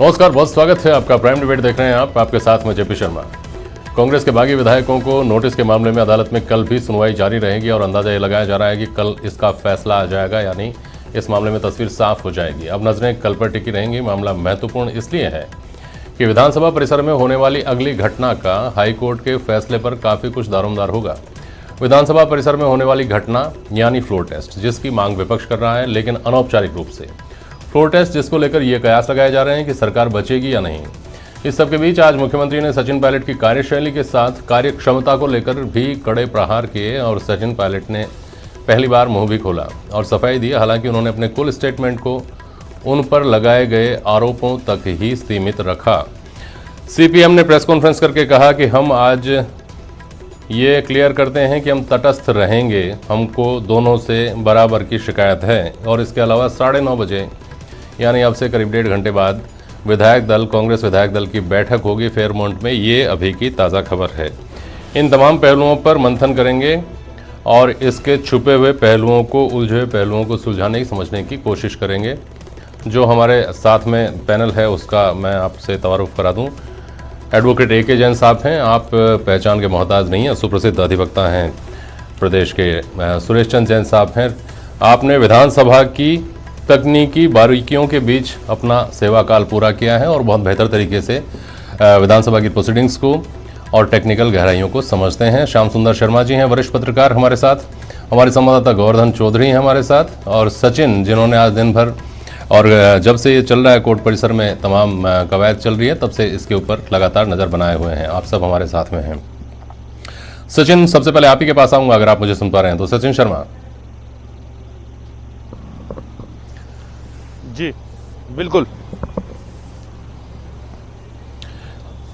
नमस्कार, बहुत स्वागत है आपका। प्राइम डिबेट देख रहे हैं आप, आपके साथ में जेपी शर्मा। कांग्रेस के बागी विधायकों को नोटिस के मामले में अदालत में कल भी सुनवाई जारी रहेगी और अंदाजा ये लगाया जा रहा है कि कल इसका फैसला आ जाएगा, यानी इस मामले में तस्वीर साफ हो जाएगी। अब नजरें कल पर टिकी रहेंगी। मामला महत्वपूर्ण इसलिए है कि विधानसभा परिसर में होने वाली अगली घटना का हाईकोर्ट के फैसले पर काफी कुछ दारोमदार होगा। विधानसभा परिसर में होने वाली घटना यानी फ्लोर टेस्ट, जिसकी मांग विपक्ष कर रहा है, लेकिन अनौपचारिक रूप से फ्लोर टेस्ट, जिसको लेकर ये कयास लगाए जा रहे हैं कि सरकार बचेगी या नहीं। इस सबके बीच आज मुख्यमंत्री ने सचिन पायलट की कार्यशैली के साथ कार्य क्षमता को लेकर भी कड़े प्रहार किए और सचिन पायलट ने पहली बार मुंह भी खोला और सफाई दी। हालांकि उन्होंने अपने कुल स्टेटमेंट को उन पर लगाए गए आरोपों तक ही सीमित रखा। सीपीएम ने प्रेस कॉन्फ्रेंस करके कहा कि हम आज ये क्लियर करते हैं कि हम तटस्थ रहेंगे, हमको दोनों से बराबर की शिकायत है। और इसके अलावा 9:30 बजे यानी अब से करीब 1.5 घंटे बाद कांग्रेस विधायक दल की बैठक होगी फेयरमाउंट में। ये अभी की ताज़ा खबर है। इन तमाम पहलुओं पर मंथन करेंगे और इसके छुपे हुए पहलुओं को, उलझे हुए पहलुओं को सुलझाने की, समझने की कोशिश करेंगे। जो हमारे साथ में पैनल है उसका मैं आपसे तवारुफ करा दूं। एडवोकेट ए के जैन साहब हैं, आप पहचान के मोहताज नहीं हैं, सुप्रसिद्ध अधिवक्ता हैं प्रदेश के। सुरेश चंद्र जैन साहब हैं, आपने विधानसभा की तकनीकी बारीकियों के बीच अपना सेवा काल पूरा किया है और बहुत बेहतर तरीके से विधानसभा की प्रोसीडिंग्स को और टेक्निकल गहराइयों को समझते हैं। श्याम सुंदर शर्मा जी हैं, वरिष्ठ पत्रकार हमारे साथ। हमारे संवाददाता गोवर्धन चौधरी हैं हमारे साथ। और सचिन, जिन्होंने आज दिन भर और जब से ये चल रहा है कोर्ट परिसर में तमाम कवायद चल रही है, तब से इसके ऊपर लगातार नज़र बनाए हुए हैं। आप सब हमारे साथ में हैं। सचिन, सबसे पहले आप ही के पास आऊँगा अगर आप मुझे सुन पा रहे हैं तो। सचिन शर्मा जी, बिल्कुल।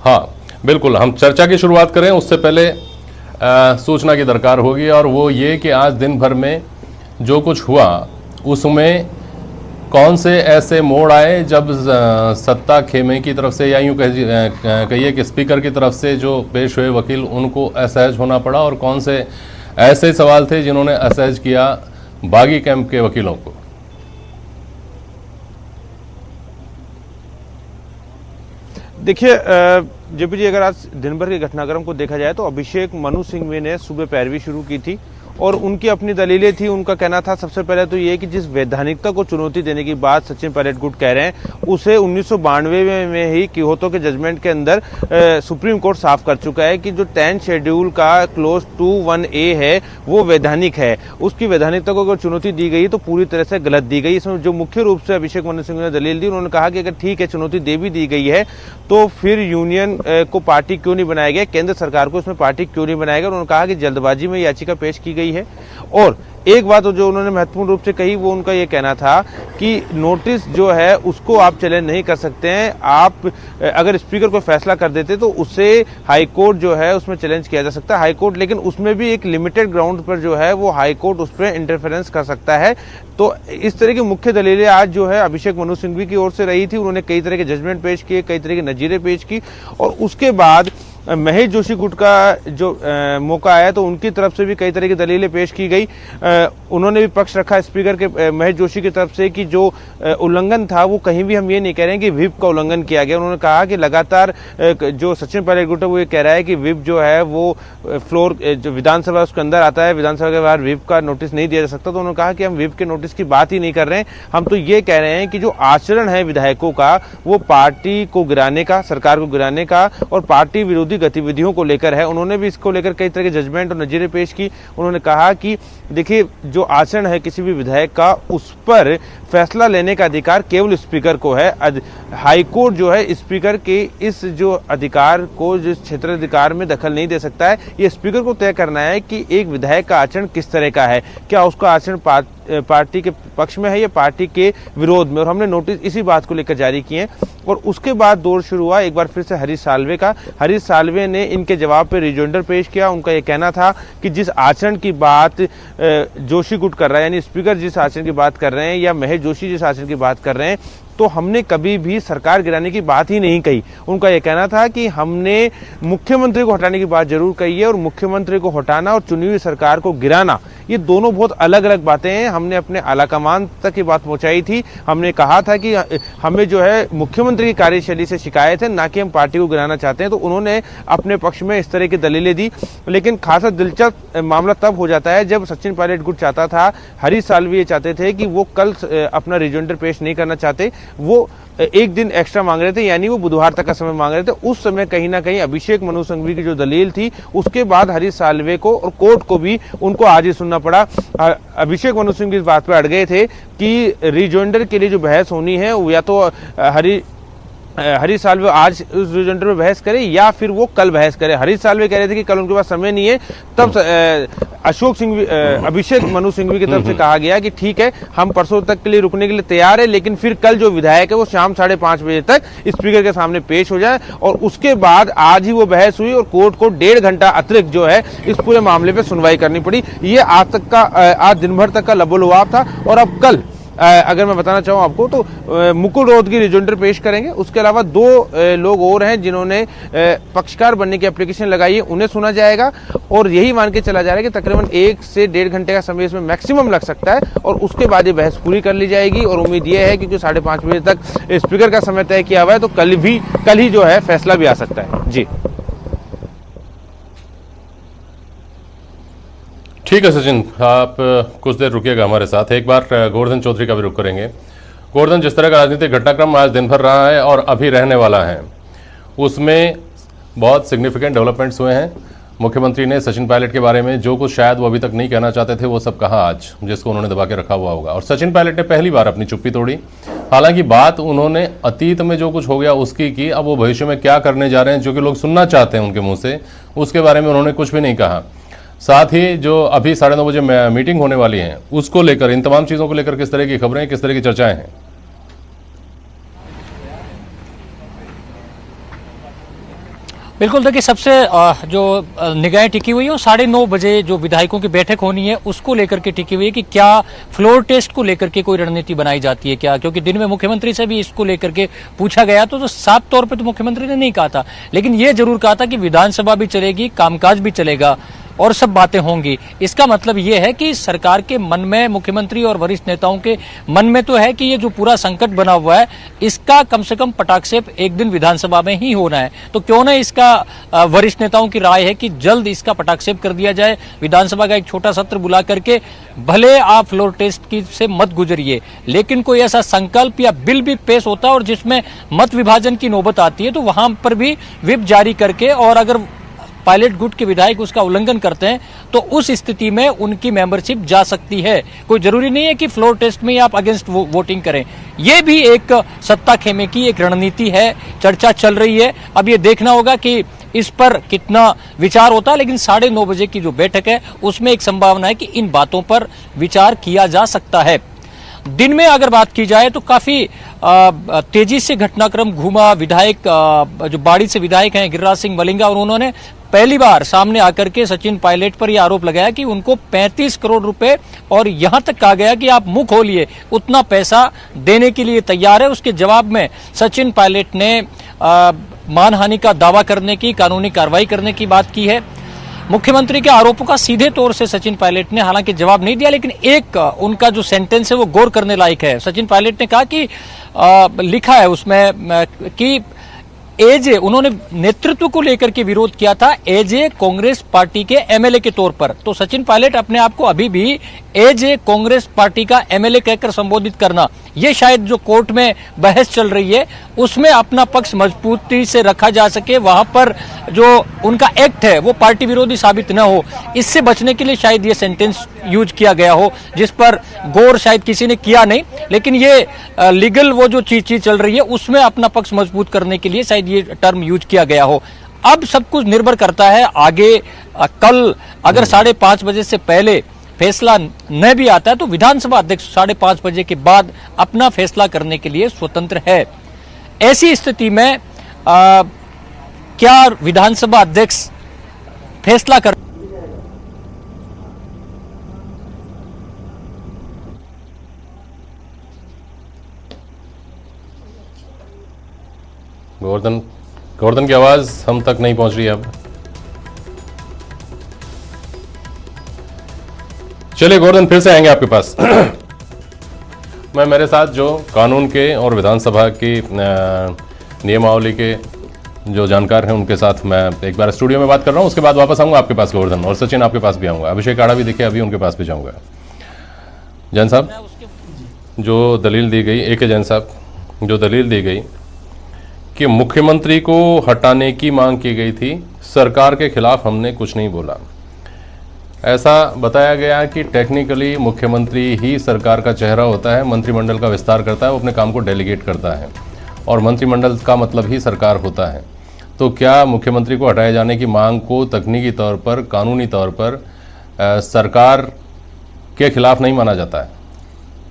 हाँ बिल्कुल, हम चर्चा की शुरुआत करें उससे पहले सूचना की दरकार होगी, और वो ये कि आज दिन भर में जो कुछ हुआ उसमें कौन से ऐसे मोड़ आए जब सत्ता खेमे की तरफ से, या यूँ कहिए कि स्पीकर की तरफ से जो पेश हुए वकील, उनको असहज होना पड़ा, और कौन से ऐसे सवाल थे जिन्होंने असहज किया बागी कैंप के वकीलों को। देखिए जेपी जी, अगर आज दिन भर के घटनाक्रम को देखा जाए तो अभिषेक मनु सिंघवी ने सुबह पैरवी शुरू की थी और उनकी अपनी दलीलें थी। उनका कहना था सबसे पहले तो ये कि जिस वैधानिकता को चुनौती देने की बात सचिन पायलट गुट कह रहे हैं, उसे 1992 में ही कियोतो के जजमेंट के अंदर सुप्रीम कोर्ट साफ कर चुका है कि जो 10 शेड्यूल का क्लोज 2(1)(a) है वो वैधानिक है। उसकी वैधानिकता को अगर चुनौती दी गई तो पूरी तरह से गलत दी गई। इसमें जो मुख्य रूप से अभिषेक मनु सिंघवी ने दलील दी, उन्होंने कहा कि अगर ठीक है चुनौती दे भी दी गई है तो फिर यूनियन को पार्टी क्यों नहीं बनाया गया, केंद्र सरकार को इसमें पार्टी क्यों नहीं बनाया गया। उन्होंने कहा कि जल्दबाजी में याचिका पेश की गई है। और एक बात जो उन्होंने महत्वपूर्ण रूप से कही, वो उनका ये कहना था कि नोटिस जो है उसको आप चैलेंज नहीं कर सकते हैं। आप अगर स्पीकर को फैसला कर देते तो उससे हाईकोर्ट जो है उसमें चैलेंज किया जा सकता है। हाईकोर्ट, लेकिन उसमें भी एक लिमिटेड ग्राउंड पर जो है वो हाईकोर्ट उस पर इंटरफेरेंस कर सकता है। तो इस तरह की मुख्य दलीलें आज जो है अभिषेक मनु सिंघवी की ओर से रही थी। उन्होंने कई तरह के जजमेंट पेश किए, कई तरह की नजीरें पेश की, और उसके बाद महेश जोशी गुट का जो मौका आया तो उनकी तरफ से भी कई तरह की दलीलें पेश की गई। उन्होंने भी पक्ष रखा स्पीकर के महेश जोशी की तरफ से कि जो उल्लंघन था वो कहीं भी हम ये नहीं कह रहे हैं कि व्हिप का उल्लंघन किया गया। उन्होंने कहा कि लगातार जो सचिन पायलट गुट है वो ये कह रहा है कि व्हिप जो है वो फ्लोर जो विधानसभा उसके अंदर आता है, विधानसभा के बाहर व्हिप का नोटिस नहीं दिया जा सकता। तो उन्होंने कहा कि हम व्हिप के नोटिस की बात ही नहीं कर रहे हैं, हम तो ये कह रहे हैं कि जो आचरण है विधायकों का वो पार्टी को गिराने का, सरकार को गिराने का और पार्टी विरोधी गतिविधियों को लेकर है। उन्होंने भी इसको लेकर कई तरह के जजमेंट और नजीरें पेश की। उन्होंने कहा कि देखिए, जो आचरण है किसी भी विधायक का, उस पर फैसला लेने का अधिकार केवल स्पीकर को है। हाईकोर्ट जो है स्पीकर के इस जो अधिकार को, जिस क्षेत्राधिकार में दखल नहीं दे सकता है। ये स्पीकर को तय करना है कि एक विधायक का आचरण किस तरह का है, क्या उसका आचरण पार्टी के पक्ष में है या पार्टी के विरोध में। और हमने नोटिस इसी बात को लेकर जारी किए। और उसके बाद दौर शुरू हुआ एक बार फिर से हरीश साल्वे का। हरीश साल्वे ने इनके जवाब पे रिजोइंडर पेश किया। उनका यह कहना था कि जिस आचरण की बात जोशी गुट कर रहा है, यानी स्पीकर जिस आचरण की बात कर रहे हैं या महेश जोशी जिस आचरण की बात कर रहे हैं, तो हमने कभी भी सरकार गिराने की बात ही नहीं कही। उनका यह कहना था कि हमने मुख्यमंत्री को हटाने की बात जरूर कही है, और मुख्यमंत्री को हटाना और चुनी हुई सरकार को गिराना, ये दोनों बहुत अलग अलग बातें हैं। हमने अपने आलाकमान तक ये बात पहुंचाई थी। हमने कहा था कि हमें जो है मुख्यमंत्री की कार्यशैली से शिकायत है, ना कि हम पार्टी को गिराना चाहते हैं। तो उन्होंने अपने पक्ष में इस तरह की दलीलें दी। लेकिन खासा दिलचस्प मामला तब हो जाता है जब सचिन पायलट गुट चाहता था, हरीश साल्वे ये चाहते थे कि वो कल अपना रिजोइंडर पेश नहीं करना चाहते, वो एक दिन एक्स्ट्रा मांग रहे थे, यानी वो बुधवार तक का समय मांग रहे थे। उस समय कहीं ना कहीं अभिषेक मनु सिंघवी की जो दलील थी, उसके बाद हरीश साल्वे को और कोर्ट को भी उनको आज ही सुनना पड़ा। अभिषेक मनु सिंघवी इस बात पर अड़ गए थे कि रिजोइंडर के लिए जो बहस होनी है या तो हरीश साल्वे आज उस रिजोइंडर में बहस करे या फिर वो कल बहस करे। हरीश साल्वे कह रहे थे कि कल उनके पास समय नहीं है। तब अभिषेक मनु सिंघवी की तरफ से कहा गया कि ठीक है, हम परसों तक के लिए रुकने के लिए तैयार है, लेकिन फिर कल जो विधायक है वो शाम 5:30 बजे तक स्पीकर के सामने पेश हो जाए। और उसके बाद आज ही वो बहस हुई और कोर्ट को 1.5 घंटा अतिरिक्त जो है इस पूरे मामले पे सुनवाई करनी पड़ी। ये आज दिन भर तक का लबोलुआब था। और अब कल अगर मैं बताना चाहूँ आपको तो मुकुल रोहतगी रिजोइंडर पेश करेंगे। उसके अलावा 2 लोग और हैं जिन्होंने पक्षकार बनने की एप्लीकेशन लगाई है, उन्हें सुना जाएगा। और यही मान के चला जा रहा है कि तकरीबन 1 से 1.5 घंटे का समय इसमें मैक्सिमम लग सकता है और उसके बाद ये बहस पूरी कर ली जाएगी। और उम्मीद ये है क्योंकि 5:30 बजे तक स्पीकर का समय तय किया हुआ है, तो कल ही जो है फैसला भी आ सकता है। जी ठीक है सचिन, आप कुछ देर रुकिएगा हमारे साथ। एक बार गोवर्धन चौधरी का भी रुख करेंगे। गोवर्धन, जिस तरह का राजनीतिक घटनाक्रम आज दिन भर रहा है और अभी रहने वाला है, उसमें बहुत सिग्निफिकेंट डेवलपमेंट्स हुए हैं। मुख्यमंत्री ने सचिन पायलट के बारे में जो कुछ शायद वो अभी तक नहीं कहना चाहते थे, वो सब कहा आज, जिसको उन्होंने दबा के रखा हुआ होगा। और सचिन पायलट ने पहली बार अपनी चुप्पी तोड़ी। हालांकि बात उन्होंने अतीत में जो कुछ हो गया उसकी की, अब वो भविष्य में क्या करने जा रहे हैं जो कि लोग सुनना चाहते हैं उनके मुंह से, उसके बारे में उन्होंने कुछ भी नहीं कहा। साथ ही जो अभी 9:30 बजे मीटिंग होने वाली है उसको लेकर, इन तमाम चीज़ों को लेकर किस तरह की खबरें, किस तरह की चर्चाएं हैं? बिल्कुल, देखिए सबसे जो निगाहें टिकी हुई है वो 9:30 बजे जो विधायकों की बैठक होनी है उसको लेकर के टिकी हुई है कि क्या फ्लोर टेस्ट को लेकर के कोई रणनीति बनाई जाती है क्या, क्योंकि दिन में मुख्यमंत्री से भी इसको लेकर के पूछा गया तो साफ तौर पे तो मुख्यमंत्री ने नहीं कहा था, लेकिन ये जरूर कहा था कि विधानसभा भी चलेगी, कामकाज भी चलेगा और सब बातें होंगी। इसका मतलब ये है कि सरकार के मन में, मुख्यमंत्री और वरिष्ठ नेताओं के मन में तो है कि ये जो पूरा संकट बना हुआ है इसका कम से कम पटाक्षेप एक दिन विधानसभा में ही होना है। तो क्यों ना इसका वरिष्ठ नेताओं की राय है कि जल्द इसका पटाक्षेप कर दिया जाए, विधानसभा का एक छोटा सत्र बुला करके, भले आप फ्लोर टेस्ट की से मत गुजरिए, लेकिन कोई ऐसा संकल्प या बिल भी पेश होता है और जिसमें मत विभाजन की नौबत आती है तो वहां पर भी व्हिप जारी करके, और अगर पायलट गुट के विधायक उसका उल्लंघन करते हैं तो उस स्थिति में उनकी मेंबरशिप जा सकती है। कोई जरूरी नहीं है कि फ्लोर टेस्ट में आप अगेंस्ट वोटिंग करें। यह भी एक सत्ता खेमे की एक रणनीति है, चर्चा चल रही है। अब ये देखना होगा कि इस पर कितना विचार होता है, लेकिन 9:30 बजे की जो बैठक है उसमें एक संभावना है कि इन बातों पर विचार किया जा सकता है। दिन में अगर बात की जाए तो काफी तेजी से घटनाक्रम घूमा। विधायक जो बाड़ी से विधायक हैं गिरिराज सिंह मलिंगा, और उन्होंने पहली बार सामने आकर के सचिन पायलट पर यह आरोप लगाया कि उनको 35 करोड़ रुपए, और यहां तक कहा गया कि आप मुंह खोलिए, उतना पैसा देने के लिए तैयार है। उसके जवाब में सचिन पायलट ने मानहानि का दावा करने की, कानूनी कार्रवाई करने की बात की है। मुख्यमंत्री के आरोपों का सीधे तौर से सचिन पायलट ने हालांकि जवाब नहीं दिया, लेकिन एक उनका जो सेंटेंस है वो गौर करने लायक है। सचिन पायलट ने कहा कि लिखा है उसमें कि एजे, उन्होंने नेतृत्व को लेकर के विरोध किया था एजे कांग्रेस पार्टी के एमएलए के तौर पर। तो सचिन पायलट अपने आप को अभी भी एजे कांग्रेस पार्टी का एमएलए कहकर संबोधित करना, ये शायद जो कोर्ट में बहस चल रही है उसमें अपना पक्ष मजबूती से रखा जा सके, वहां पर जो उनका एक्ट है वो पार्टी विरोधी साबित न हो, इससे बचने के लिए शायद ये सेंटेंस यूज किया गया हो, जिस पर गौर शायद किसी ने किया नहीं, लेकिन ये लीगल वो जो चीज चल रही है उसमें अपना पक्ष मजबूत करने के लिए शायद ये टर्म यूज किया गया हो। अब सब कुछ निर्भर करता है आगे, कल अगर 5:30 बजे से पहले फैसला न भी आता है तो विधानसभा अध्यक्ष 5:30 बजे के बाद अपना फैसला करने के लिए स्वतंत्र है। ऐसी स्थिति में क्या विधानसभा अध्यक्ष फैसला कर गोवर्धन की आवाज हम तक नहीं पहुंच रही है अब। चलिए गोवर्धन, फिर से आएंगे आपके पास। मैं मेरे साथ जो कानून के और विधानसभा की नियमावली के जो जानकार हैं उनके साथ मैं एक बार स्टूडियो में बात कर रहा हूं, उसके बाद वापस आऊंगा आपके पास गोवर्धन, और सचिन आपके पास भी आऊंगा, अभिषेक आड़ा भी दिखे अभी उनके पास भी जाऊंगा। जैन साहब, जो दलील दी गई, AK जैन साहब, जो दलील दी गई कि मुख्यमंत्री को हटाने की मांग की गई थी, सरकार के खिलाफ हमने कुछ नहीं बोला, ऐसा बताया गया कि टेक्निकली मुख्यमंत्री ही सरकार का चेहरा होता है, मंत्रिमंडल का विस्तार करता है, वो अपने काम को डेलीगेट करता है और मंत्रिमंडल का मतलब ही सरकार होता है। तो क्या मुख्यमंत्री को हटाए जाने की मांग को तकनीकी तौर पर, कानूनी तौर पर सरकार के खिलाफ नहीं माना जाता है?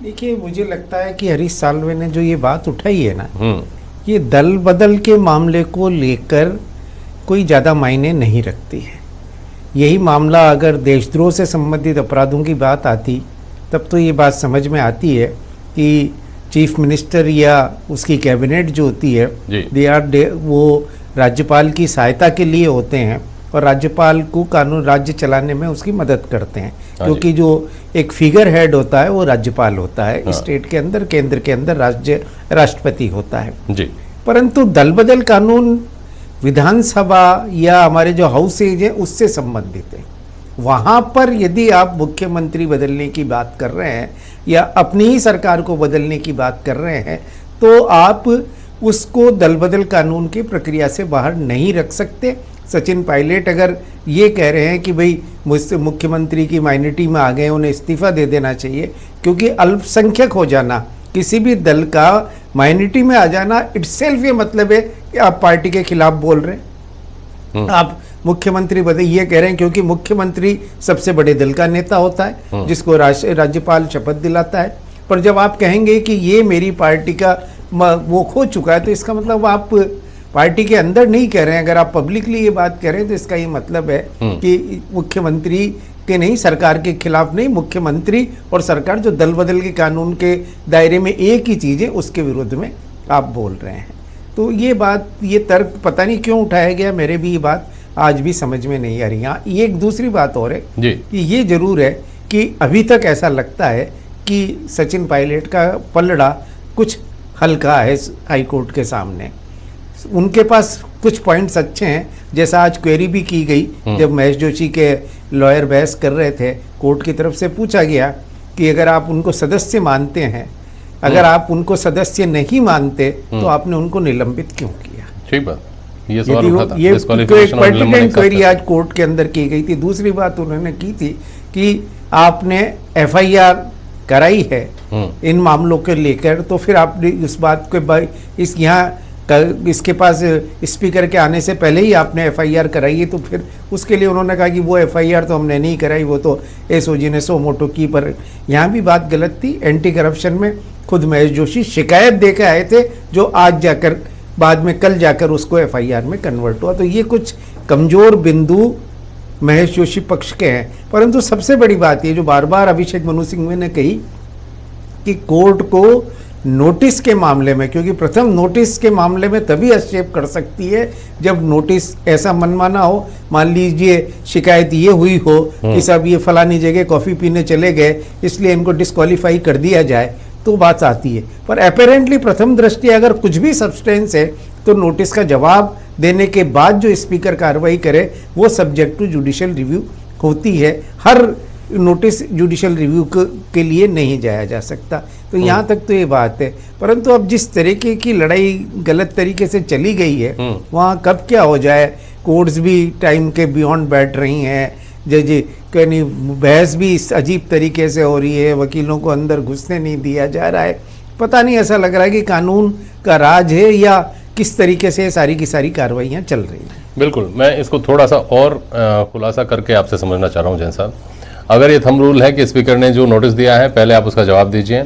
देखिए, मुझे लगता है कि हरीश साल्वे ने जो ये बात उठाई है ना, ये दल बदल के मामले को लेकर कोई ज़्यादा मायने नहीं रखती है। यही मामला अगर देशद्रोह से संबंधित अपराधों की बात आती तब तो ये बात समझ में आती है कि चीफ मिनिस्टर या उसकी कैबिनेट जो होती है वो राज्यपाल की सहायता के लिए होते हैं और राज्यपाल को कानून राज्य चलाने में उसकी मदद करते हैं, क्योंकि जो एक फिगर हेड होता है वो राज्यपाल होता है, स्टेट के अंदर, केंद्र के अंदर राष्ट्रपति होता है जी। परंतु दल बदल कानून विधानसभा या हमारे जो हाउसेज है उससे संबंधित है। वहाँ पर यदि आप मुख्यमंत्री बदलने की बात कर रहे हैं या अपनी ही सरकार को बदलने की बात कर रहे हैं तो आप उसको दल बदल कानून की प्रक्रिया से बाहर नहीं रख सकते। सचिन पायलट अगर ये कह रहे हैं कि भाई मुझसे मुख्यमंत्री की माइनॉरिटी में आ गए, उन्हें इस्तीफा दे देना चाहिए, क्योंकि अल्पसंख्यक हो जाना, किसी भी दल का माइनॉरिटी में आ जाना इटसेल्फ ये मतलब है कि आप पार्टी के खिलाफ बोल रहे हैं। आप मुख्यमंत्री बदल ये कह रहे हैं क्योंकि मुख्यमंत्री सबसे बड़े दल का नेता होता है जिसको राज्यपाल शपथ दिलाता है। पर जब आप कहेंगे कि ये मेरी पार्टी का वो खो चुका है तो इसका मतलब आप पार्टी के अंदर नहीं कह रहे हैं। अगर आप पब्लिकली ये बात कह रहे हैं तो इसका ये मतलब है कि मुख्यमंत्री के नहीं, सरकार के खिलाफ नहीं, मुख्यमंत्री और सरकार जो दल बदल के कानून के दायरे में एक ही चीज़ है उसके विरुद्ध में आप बोल रहे हैं। तो ये बात, ये तर्क पता नहीं क्यों उठाया गया, मेरे भी ये बात आज भी समझ में नहीं आ रही। यहाँ ये एक दूसरी बात और है कि ये जरूर है कि अभी तक ऐसा लगता है कि सचिन पायलट का पलड़ा कुछ हल्का है हाईकोर्ट के सामने। उनके पास कुछ पॉइंट्स अच्छे हैं, जैसा आज क्वेरी भी की गई जब महेश जोशी के लॉयर बहस कर रहे थे, कोर्ट की तरफ से पूछा गया कि अगर आप उनको सदस्य मानते हैं, अगर आप उनको सदस्य नहीं मानते तो आपने उनको निलंबित क्यों किया? ठीक बात, ये सवाल उठा था। ये पर्टिकुलर क्वेरी आज कोर्ट के अंदर की गई थी। दूसरी बात उन्होंने की थी कि आपने FIR कराई है इन मामलों के लेकर, तो फिर आपने इस बात को इस यहाँ इसके पास स्पीकर के आने से पहले ही आपने FIR कराई है, तो फिर उसके लिए उन्होंने कहा कि वो FIR तो हमने नहीं कराई, वो तो SOG ने सो मोटो की। पर यहाँ भी बात गलत थी। एंटी करप्शन में खुद महेश जोशी शिकायत देकर आए थे, जो आज जाकर बाद में कल जाकर उसको FIR में कन्वर्ट हुआ। तो ये कुछ कमज़ोर बिंदु महेश जोशी पक्ष के हैं। परंतु सबसे बड़ी बात ये जो बार बार अभिषेक मनु सिंघवी ने कही कि कोर्ट को नोटिस के मामले में, क्योंकि प्रथम नोटिस के मामले में तभी हस्तक्षेप कर सकती है जब नोटिस ऐसा मनमाना हो। मान लीजिए शिकायत ये हुई हो कि साहब ये फलानी जगह कॉफ़ी पीने चले गए इसलिए इनको डिस्क्वालीफाई कर दिया जाए, तो बात आती है। पर अपेरेंटली प्रथम दृष्टि अगर कुछ भी सब्सटेंस है तो नोटिस का जवाब देने के बाद जो स्पीकर कार्रवाई करे वो सब्जेक्ट टू जुडिशियल रिव्यू होती है। हर नोटिस जुडिशियल रिव्यू के लिए नहीं जाया जा सकता। तो यहाँ तक तो ये बात है। परंतु अब जिस तरीके की लड़ाई गलत तरीके से चली गई है वहाँ कब क्या हो जाए, कोर्ट्स भी टाइम के बियॉन्ड बैठ रही हैं, जज कहीं बहस भी इस अजीब तरीके से हो रही है, वकीलों को अंदर घुसने नहीं दिया जा रहा है। पता नहीं, ऐसा लग रहा है कि कानून का राज है या किस तरीके से सारी की सारी कार्रवाइयाँ चल रही हैं। बिल्कुल, मैं इसको थोड़ा सा और खुलासा करके आपसे समझना चाह रहा हूँ जैन साहब। अगर ये थंब रूल है कि स्पीकर ने जो नोटिस दिया है पहले आप उसका जवाब दीजिए,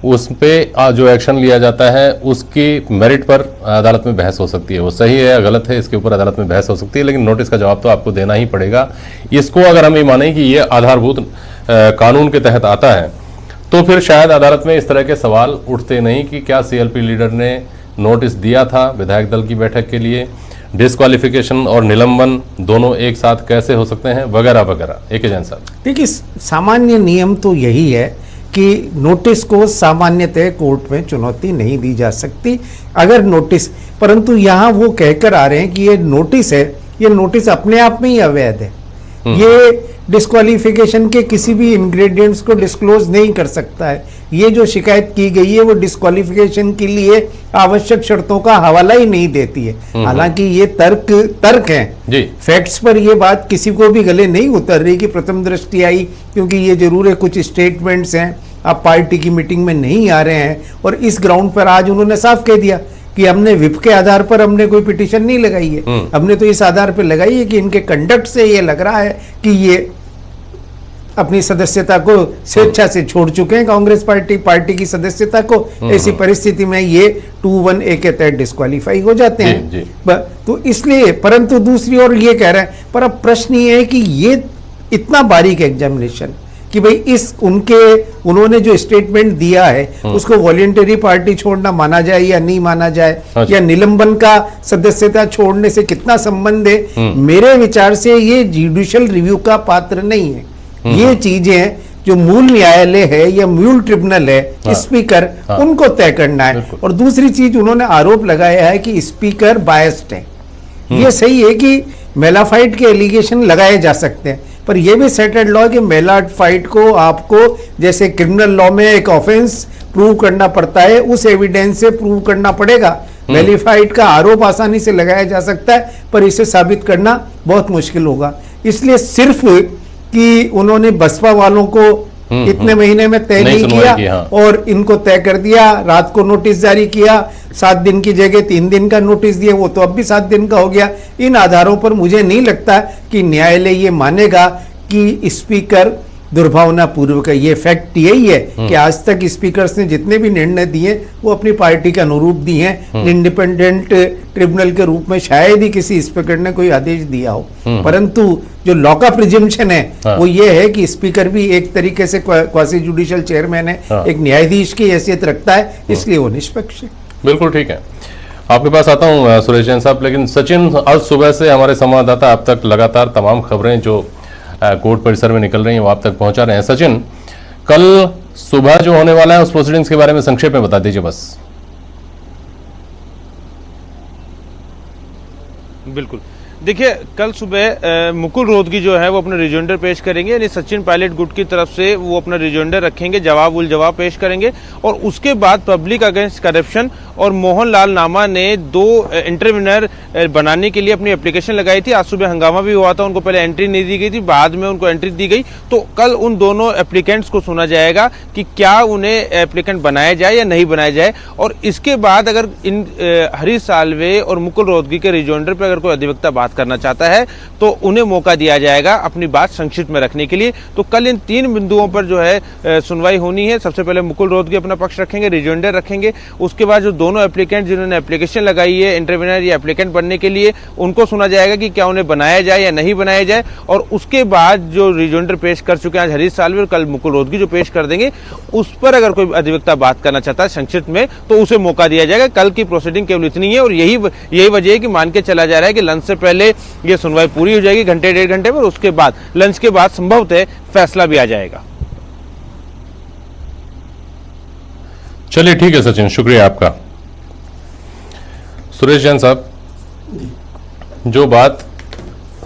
उस पे जो एक्शन लिया जाता है उसकी मेरिट पर अदालत में बहस हो सकती है, वो सही है या गलत है इसके ऊपर अदालत में बहस हो सकती है, लेकिन नोटिस का जवाब तो आपको देना ही पड़ेगा। इसको अगर हम ये माने कि ये आधारभूत कानून के तहत आता है तो फिर शायद अदालत में इस तरह के सवाल उठते नहीं कि क्या CLP लीडर ने नोटिस दिया था विधायक दल की बैठक के लिए, डिस्क्वालिफिकेशन और निलंबन दोनों एक साथ कैसे हो सकते हैं, वगैरह वगैरह। एक जैन साहब, देखिए, सामान्य नियम तो यही है कि नोटिस को सामान्यतः कोर्ट में चुनौती नहीं दी जा सकती अगर नोटिस, परंतु यहाँ वो कहकर आ रहे हैं कि ये नोटिस है, ये नोटिस अपने आप में ही अवैध है। ये डिस्क्वालिफिकेशन के किसी भी इंग्रेडिएंट्स को डिस्क्लोज नहीं कर सकता है। ये जो शिकायत की गई है वो डिस्क्वालिफिकेशन के लिए आवश्यक शर्तों का हवाला ही नहीं देती है। हालांकि ये तर्क हैं, फैक्ट्स पर ये बात किसी को भी गले नहीं उतर रही कि प्रथम दृष्टि आई, क्योंकि ये जरूर है कुछ स्टेटमेंट्स हैं, आप पार्टी की मीटिंग में नहीं आ रहे हैं, और इस ग्राउंड पर आज उन्होंने साफ कह दिया कि हमने विप के आधार पर हमने कोई पिटीशन नहीं लगाई है, हमने तो इस आधार पर लगाई है कि इनके कंडक्ट से ये लग रहा है कि ये अपनी सदस्यता को स्वेच्छा से छोड़ चुके हैं, कांग्रेस पार्टी की सदस्यता को। ऐसी परिस्थिति में ये 2(1)(a) के तहत डिस्क्वालीफाई हो जाते हैं। तो इसलिए, परंतु दूसरी ओर ये कह रहे हैं, पर अब प्रश्न ये है कि ये इतना बारीक एग्जामिनेशन कि भाई उन्होंने जो स्टेटमेंट दिया है उसको वॉलंटरी पार्टी छोड़ना माना जाए या नहीं माना जाए, या निलंबन का सदस्यता छोड़ने से कितना संबंध है। मेरे विचार से ये जुडिशियल रिव्यू का पात्र नहीं है। ये चीजें जो मूल न्यायालय है या मूल ट्रिब्यूनल है, स्पीकर, उनको तय करना है। और दूसरी चीज, उन्होंने आरोप लगाया है कि स्पीकर बायस्ड है। ये सही है कि मेलाफाइट के एलिगेशन लगाए जा सकते हैं, पर यह भी सेटल्ड लॉ कि मेलाफाइट को आपको जैसे क्रिमिनल लॉ में एक ऑफेंस प्रूव करना पड़ता है, उस एविडेंस से प्रूव करना पड़ेगा। मेलाफाइट का आरोप आसानी से लगाया जा सकता है, पर इसे साबित करना बहुत मुश्किल होगा। इसलिए सिर्फ कि उन्होंने बसपा वालों को इतने महीने में तय नहीं किया और इनको तय कर दिया, रात को नोटिस जारी किया, 7 दिन की जगह 3 दिन का नोटिस दिया, वो तो अब भी 7 दिन का हो गया। इन आधारों पर मुझे नहीं लगता कि न्यायालय ये मानेगा कि स्पीकर दुर्भावना पूर्वक है। ये फैक्ट यही है कि आज तक स्पीकर्स ने जितने भी निर्णय दिए वो अपनी पार्टी के अनुरूप दिए हैं। इंडिपेंडेंट ट्रिब्यूनल के रूप में शायद ही किसी स्पीकर ने कोई आदेश दिया हो, परंतु जो लॉ का प्रिजम्पशन है वो ये है कि स्पीकर भी एक तरीके से क्वासी जुडिशियल चेयरमैन है, एक न्यायाधीश की हैसियत रखता है, इसलिए वो निष्पक्ष है। बिल्कुल ठीक है। आपके पास आता हूँ सुरेश जैन साहब, लेकिन सचिन, आज सुबह से हमारे संवाददाता आप तक लगातार तमाम खबरें जो कोर्ट परिसर में निकल रही हैं वो आप तक पहुंचा रहे हैं। सचिन, कल सुबह जो होने वाला है उस प्रोसीडिंग्स के बारे में संक्षेप में बता दीजिए बस। बिल्कुल, देखिए, कल सुबह मुकुल रोहतगी जो है वो अपना रिजोंडर पेश करेंगे, यानी सचिन पायलट गुट की तरफ से वो अपना रिजोंडर रखेंगे, जवाब उल जवाब पेश करेंगे। और उसके बाद पब्लिक अगेंस्ट करप्शन और मोहनलाल नामा ने 2 इंटरव्यूनर बनाने के लिए अपनी एप्लीकेशन लगाई थी। आज सुबह हंगामा भी हुआ था, उनको पहले एंट्री नहीं दी गई थी, बाद में उनको एंट्री दी गई। तो कल उन दोनों एप्लीकेंट्स को सुना जाएगा कि क्या उन्हें एप्लीकेंट बनाया जाए या नहीं बनाया जाए। और इसके बाद अगर इन हरीश साल्वे और मुकुल रोहतगी के रिजोंडर पर अगर कोई अधिवक्ता बात करना चाहता है तो उन्हें मौका दिया जाएगा अपनी बात संक्षिप्त में रखने के लिए। तो कल इन 3 बिंदुओं पर जो है सुनवाई होनी है। सबसे पहले मुकुल रोहतगी अपना पक्ष रखेंगे, रिजोंडर रखेंगे। उसके बाद जो दोनों एप्लीकेंट जिन्होंने एप्लीकेशन लगाई है इंटरव्यूनर या एप्लीकेंट बनने के लिए, उनको सुना जाएगा कि क्या उन्हें बनाया जाए या नहीं बनाया जाए। और उसके बाद जो रिजोंडर पेश कर चुके हैं आज हरीश साल्वे और कल मुकुल रोहतगी जो पेश कर देंगे, उस पर अगर कोई अधिवक्ता बात करना चाहता है संक्षिप्त में तो उसे मौका दिया जाएगा। कल की प्रोसीडिंग केवल इतनी है और यही वजह है कि मान के चला जा रहा है कि लंच से पहले ये सुनवाई पूरी हो जाएगी, घंटे 1.5 घंटे में। उसके बाद लंच के बाद संभवतः फैसला भी आ जाएगा। चलिए ठीक है सचिन, शुक्रिया आपका। सुरेश जैन साहब, जो बात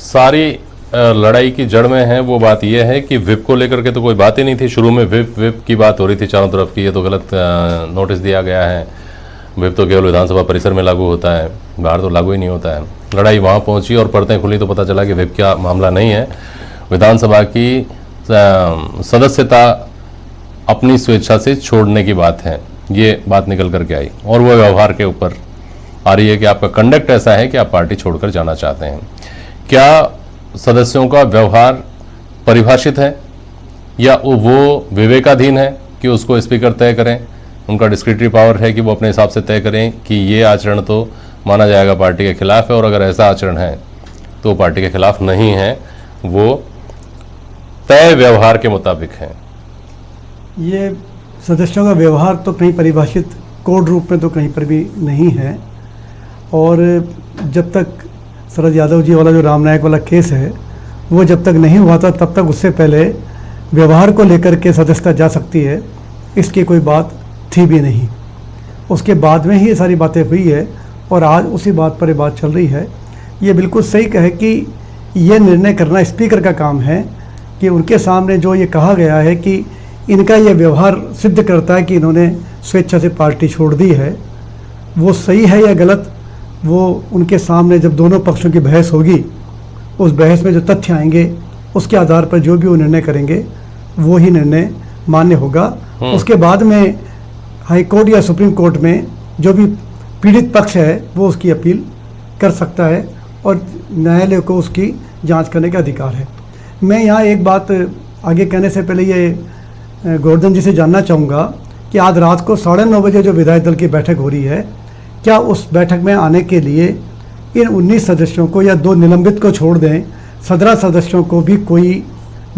सारी लड़ाई की जड़ में है वो बात यह है कि विप को लेकर के तो कोई बात ही नहीं थी। शुरू में विप की बात हो रही थी चारों तरफ की, ये तो गलत नोटिस दिया गया है, विप तो केवल विधानसभा परिसर में लागू होता है, बाहर तो लागू ही नहीं होता है। लड़ाई वहाँ पहुँची और परतें खुली तो पता चला कि विप का मामला नहीं है, विधानसभा की सदस्यता अपनी स्वेच्छा से छोड़ने की बात है। ये बात निकल करके आई और वो व्यवहार के ऊपर आ रही है कि आपका कंडक्ट ऐसा है कि आप पार्टी छोड़कर जाना चाहते हैं। क्या सदस्यों का व्यवहार परिभाषित है या वो विवेकाधीन है कि उसको स्पीकर तय करें? उनका डिस्क्रिटरी पावर है कि वो अपने हिसाब से तय करें कि ये आचरण तो माना जाएगा पार्टी के खिलाफ है, और अगर ऐसा आचरण है तो पार्टी के खिलाफ नहीं है, वो तय व्यवहार के मुताबिक है। ये सदस्यों का व्यवहार तो कहीं परिभाषित कोड रूप में तो कहीं पर भी नहीं है, और जब तक शरद यादव जी वाला जो राम नायक वाला केस है वो जब तक नहीं हुआ था तब तक उससे पहले व्यवहार को लेकर के सदस्यता जा सकती है, इसकी कोई बात थी भी नहीं। उसके बाद में ही ये सारी बातें हुई है और आज उसी बात पर ये बात चल रही है। ये बिल्कुल सही कहे कि ये निर्णय करना स्पीकर का काम है कि उनके सामने जो ये कहा गया है कि इनका ये व्यवहार सिद्ध करता है कि इन्होंने स्वेच्छा से पार्टी छोड़ दी है, वो सही है या गलत, वो उनके सामने जब दोनों पक्षों की बहस होगी, उस बहस में जो तथ्य आएंगे उसके आधार पर जो भी वो निर्णय करेंगे वो ही निर्णय मान्य होगा। उसके बाद में हाई कोर्ट या सुप्रीम कोर्ट में जो भी पीड़ित पक्ष है वो उसकी अपील कर सकता है और न्यायालय को उसकी जांच करने का अधिकार है। मैं यहाँ एक बात आगे कहने से पहले ये गोवर्धन जी से जानना चाहूँगा कि आज रात को 9:30 बजे जो विधायक दल की बैठक हो रही है, क्या उस बैठक में आने के लिए इन 19 सदस्यों को या 2 निलंबित को छोड़ दें 17 सदस्यों को भी कोई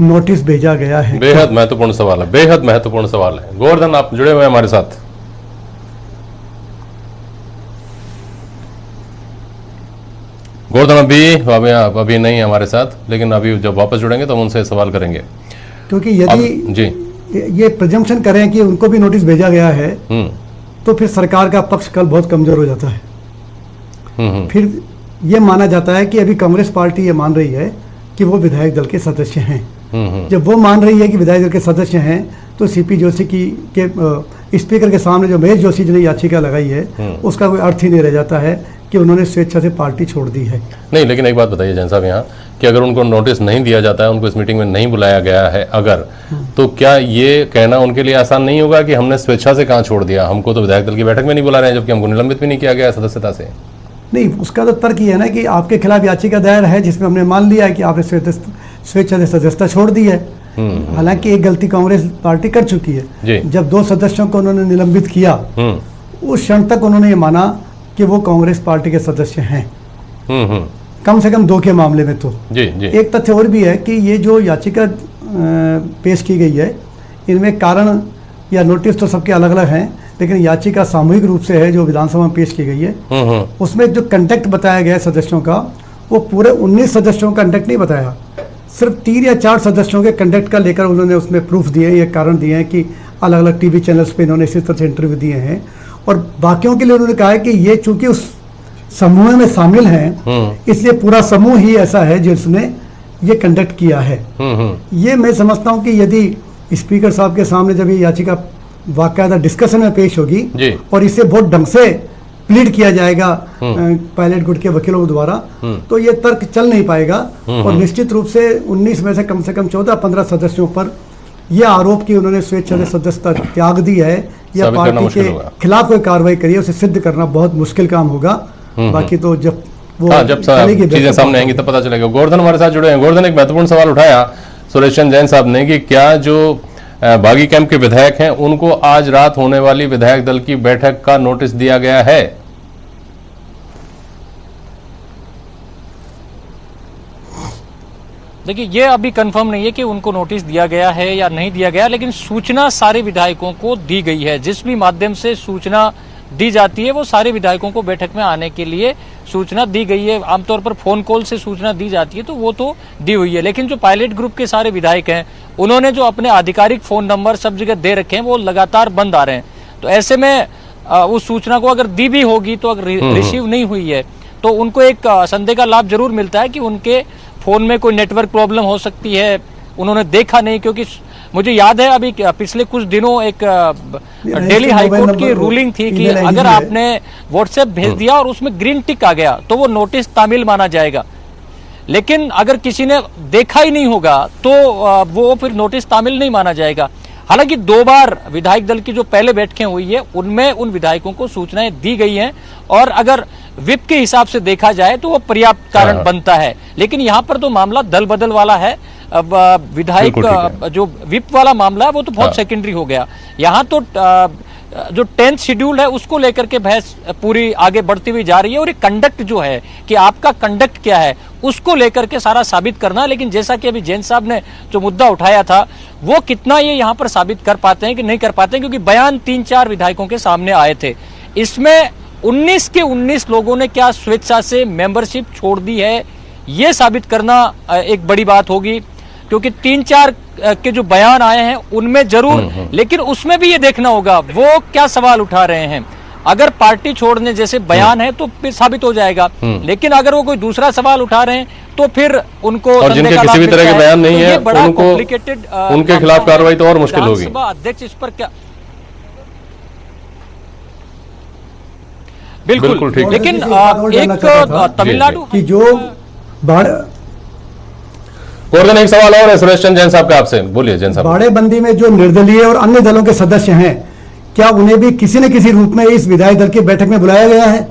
नोटिस भेजा गया है? बेहद महत्वपूर्ण सवाल है, बेहद महत्वपूर्ण सवाल है। गोवर्धन, आप जुड़े हुए हैं हमारे साथ। गोवर्धन अभी नहीं हमारे साथ, लेकिन अभी जब वापस जुड़ेंगे तो हम उनसे सवाल करेंगे। क्योंकि यदि जी ये प्रजम्पशन करें कि उनको भी नोटिस भेजा गया है तो फिर सरकार का पक्ष कल बहुत कमजोर हो जाता है। फिर ये माना जाता है कि अभी कांग्रेस पार्टी ये मान रही है कि वो विधायक दल के सदस्य हैं। जब वो मान रही है कि विधायक दल के सदस्य हैं तो सीपी जोशी के स्पीकर के सामने जो महेश जोशी जी ने याचिका लगाई है उसका कोई अर्थ ही नहीं रह जाता है कि उन्होंने स्वेच्छा से पार्टी छोड़ दी है। नहीं, लेकिन एक बात बताइए जैन साहब यहाँ कि अगर उनको नोटिस नहीं दिया जाता है, उनको इस मीटिंग में नहीं बुलाया गया है अगर, तो क्या ये कहना उनके लिए आसान नहीं होगा कि हमने स्वेच्छा से कहाँ छोड़ दिया, हमको तो विधायक दल की बैठक में नहीं बुला रहे हैं, जबकि हमको निलंबित भी नहीं किया गया सदस्यता से? नहीं, उसका तो तर्क ये है ना कि आपके खिलाफ याचिका दायर है जिसमें हमने मान लिया है कि आपने स्वेच्छा से सदस्यता छोड़ दी है। हालांकि एक गलती कांग्रेस पार्टी कर चुकी है। जब 2 सदस्यों को उन्होंने निलंबित किया उस क्षण तक उन्होंने ये माना कि वो कांग्रेस पार्टी के सदस्य हैं, कम से कम 2 के मामले में तो। एक तथ्य और भी है कि ये जो याचिका पेश की गई है इनमें कारण या नोटिस तो सबके अलग अलग हैं, लेकिन याचिका सामूहिक रूप से है जो विधानसभा में पेश की गई है। उसमें जो कंटेक्ट बताया गया है सदस्यों का वो पूरे 19 सदस्यों का कंटेक्ट नहीं बताया, सिर्फ 3 या 4 सदस्यों के कंटेक्ट का लेकर उन्होंने उसमें प्रूफ दिए, ये कारण दिए हैं कि अलग अलग टीवी चैनल्स पे इन्होंने इसी तरह से इंटरव्यू दिए हैं। और बाकियों के लिए उन्होंने कहा है कि ये चूंकि उस समूह में शामिल हैं इसलिए पूरा समूह ही ऐसा है जिसने ये कंडक्ट किया है। ये मैं समझता हूँ कि यदि स्पीकर साहब के सामने जब ये याचिका वाकायदा डिस्कशन में पेश होगी और इसे बहुत ढंग से प्लीड किया जाएगा पायलट गुट के वकीलों द्वारा, तो ये तर्क चल नहीं पाएगा और निश्चित रूप से 19 में से कम 14-15 सदस्यों पर यह आरोप कि उन्होंने स्वेच्छा से सदस्यता त्याग दी है या पार्टी के खिलाफ कोई कार्रवाई करी है उसे सिद्ध करना बहुत मुश्किल काम होगा। बाकी तो जब वो जब चीजें सामने आएंगी तब पता चलेगा। गोवर्धन हमारे साथ जुड़े हैं। गोवर्धन, एक महत्वपूर्ण सवाल उठाया सुरेश चंद्र जैन साहब ने कि क्या जो बागी कैंप के विधायक हैं उनको आज रात होने वाली विधायक दल की बैठक का नोटिस दिया गया है? देखिए, ये अभी कंफर्म नहीं है कि उनको नोटिस दिया गया है या नहीं दिया गया, लेकिन सूचना सारे विधायकों को दी गई है। जिस भी माध्यम से सूचना दी जाती है वो सारे विधायकों को बैठक में आने के लिए सूचना दी गई है। आमतौर पर फोन कॉल से सूचना दी जाती है तो वो तो दी हुई है, लेकिन जो पायलट ग्रुप के सारे विधायक हैं उन्होंने जो अपने आधिकारिक फोन नंबर सब जगह दे रखे हैं वो लगातार बंद आ रहे हैं। तो ऐसे में उस सूचना को अगर दी भी होगी तो अगर रिसीव नहीं हुई है तो उनको एक संदेह का लाभ जरूर मिलता है कि उनके फोन में कोई नेटवर्क प्रॉब्लम हो सकती है, उन्होंने देखा नहीं। क्योंकि मुझे याद है अभी पिछले कुछ दिनों एक दिल्ली हाईकोर्ट की रूलिंग थी कि अगर आपने व्हाट्सएप भेज दिया और उसमें ग्रीन टिक आ गया तो वो नोटिस तामील माना जाएगा, लेकिन अगर किसी ने देखा ही नहीं होगा तो वो फिर नोटिस तामील नहीं माना जाएगा। हालांकि 2 बार विधायक दल की जो पहले बैठकें हुई है उनमें उन विधायकों को सूचनाएं दी गई हैं और अगर विप के हिसाब से देखा जाए तो वो पर्याप्त कारण बनता है। लेकिन यहाँ पर तो मामला दल बदल वाला है। अब विधायक जो विप वाला मामला है वो तो बहुत सेकेंडरी हो गया। यहाँ तो जो 10th शेड्यूल है उसको लेकर के बहस पूरी आगे बढ़ती हुई जा रही है और एक कंडक्ट जो है कि आपका कंडक्ट क्या है उसको लेकर के सारा साबित करना। लेकिन जैसा कि अभी जैन साहब ने जो मुद्दा उठाया था वो कितना ये यहाँ पर साबित कर पाते हैं कि नहीं कर पाते हैं, क्योंकि बयान 3-4 विधायकों के सामने आए थे। इसमें 19 के 19 लोगों ने क्या स्वेच्छा से मेंबरशिप छोड़ दी है, ये साबित करना एक बड़ी बात होगी। क्योंकि 3-4 के जो बयान आए हैं उनमें जरूर, लेकिन उसमें भी ये देखना होगा वो क्या सवाल उठा रहे हैं। अगर पार्टी छोड़ने जैसे बयान है तो फिर साबित हो जाएगा, लेकिन अगर वो कोई दूसरा सवाल उठा रहे हैं तो फिर उनको, और जिनके किसी भी तरह के बयान नहीं है उनको, उनके खिलाफ कार्रवाई तो और मुश्किल होगी। अध्यक्ष इस पर क्या, बिल्कुल ठीक, लेकिन एक तमिलनाडु की जो गोवर्धन, एक सवाल और है सुरेश चंद्र जैन साहब का आपसे, बोलिए जैन साहब। बाड़ेबंदी में जो निर्दलीय और अन्य दलों के सदस्य हैं, क्या उन्हें भी किसी न किसी रूप में इस विधायक दल की बैठक में बुलाया गया है?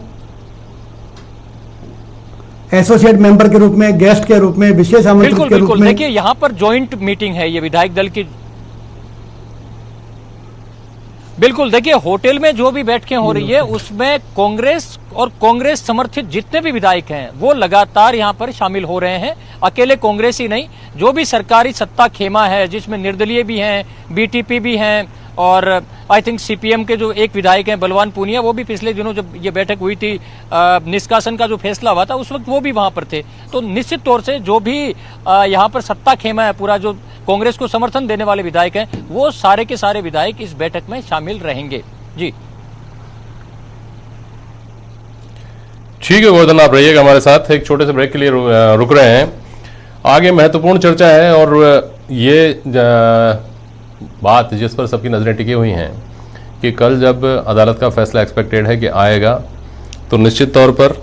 एसोसिएट मेंबर के रूप में, गेस्ट के रूप में, विशेष आमंत्रित के रूप में? देखिए यहाँ पर जॉइंट मीटिंग है ये विधायक दल की। बिल्कुल, देखिए होटल में जो भी बैठकें हो रही है उसमें कांग्रेस और कांग्रेस समर्थित जितने भी विधायक हैं वो लगातार यहां पर शामिल हो रहे हैं। अकेले कांग्रेस ही नहीं, जो भी सरकारी सत्ता खेमा है जिसमें निर्दलीय भी हैं, बीटीपी भी हैं, और आई थिंक सीपीएम के जो एक विधायक हैं बलवान पूनिया, वो भी पिछले दिनों जब ये बैठक हुई थी निष्कासन का जो फैसला हुआ था उस वक्त वो भी वहां पर थे। तो निश्चित तौर से जो भी यहाँ पर सत्ता खेमा है, पूरा जो कांग्रेस को समर्थन देने वाले विधायक हैं, वो सारे के सारे विधायक इस बैठक में शामिल रहेंगे। जी ठीक है गोवर्धन, आप रहिएगा हमारे साथ, एक छोटे से ब्रेक के लिए रुक रहे हैं। आगे महत्वपूर्ण चर्चा है और ये बात जिस पर सबकी नजरें टिकी हुई हैं कि कल जब अदालत का फैसला एक्सपेक्टेड है कि आएगा तो निश्चित तौर पर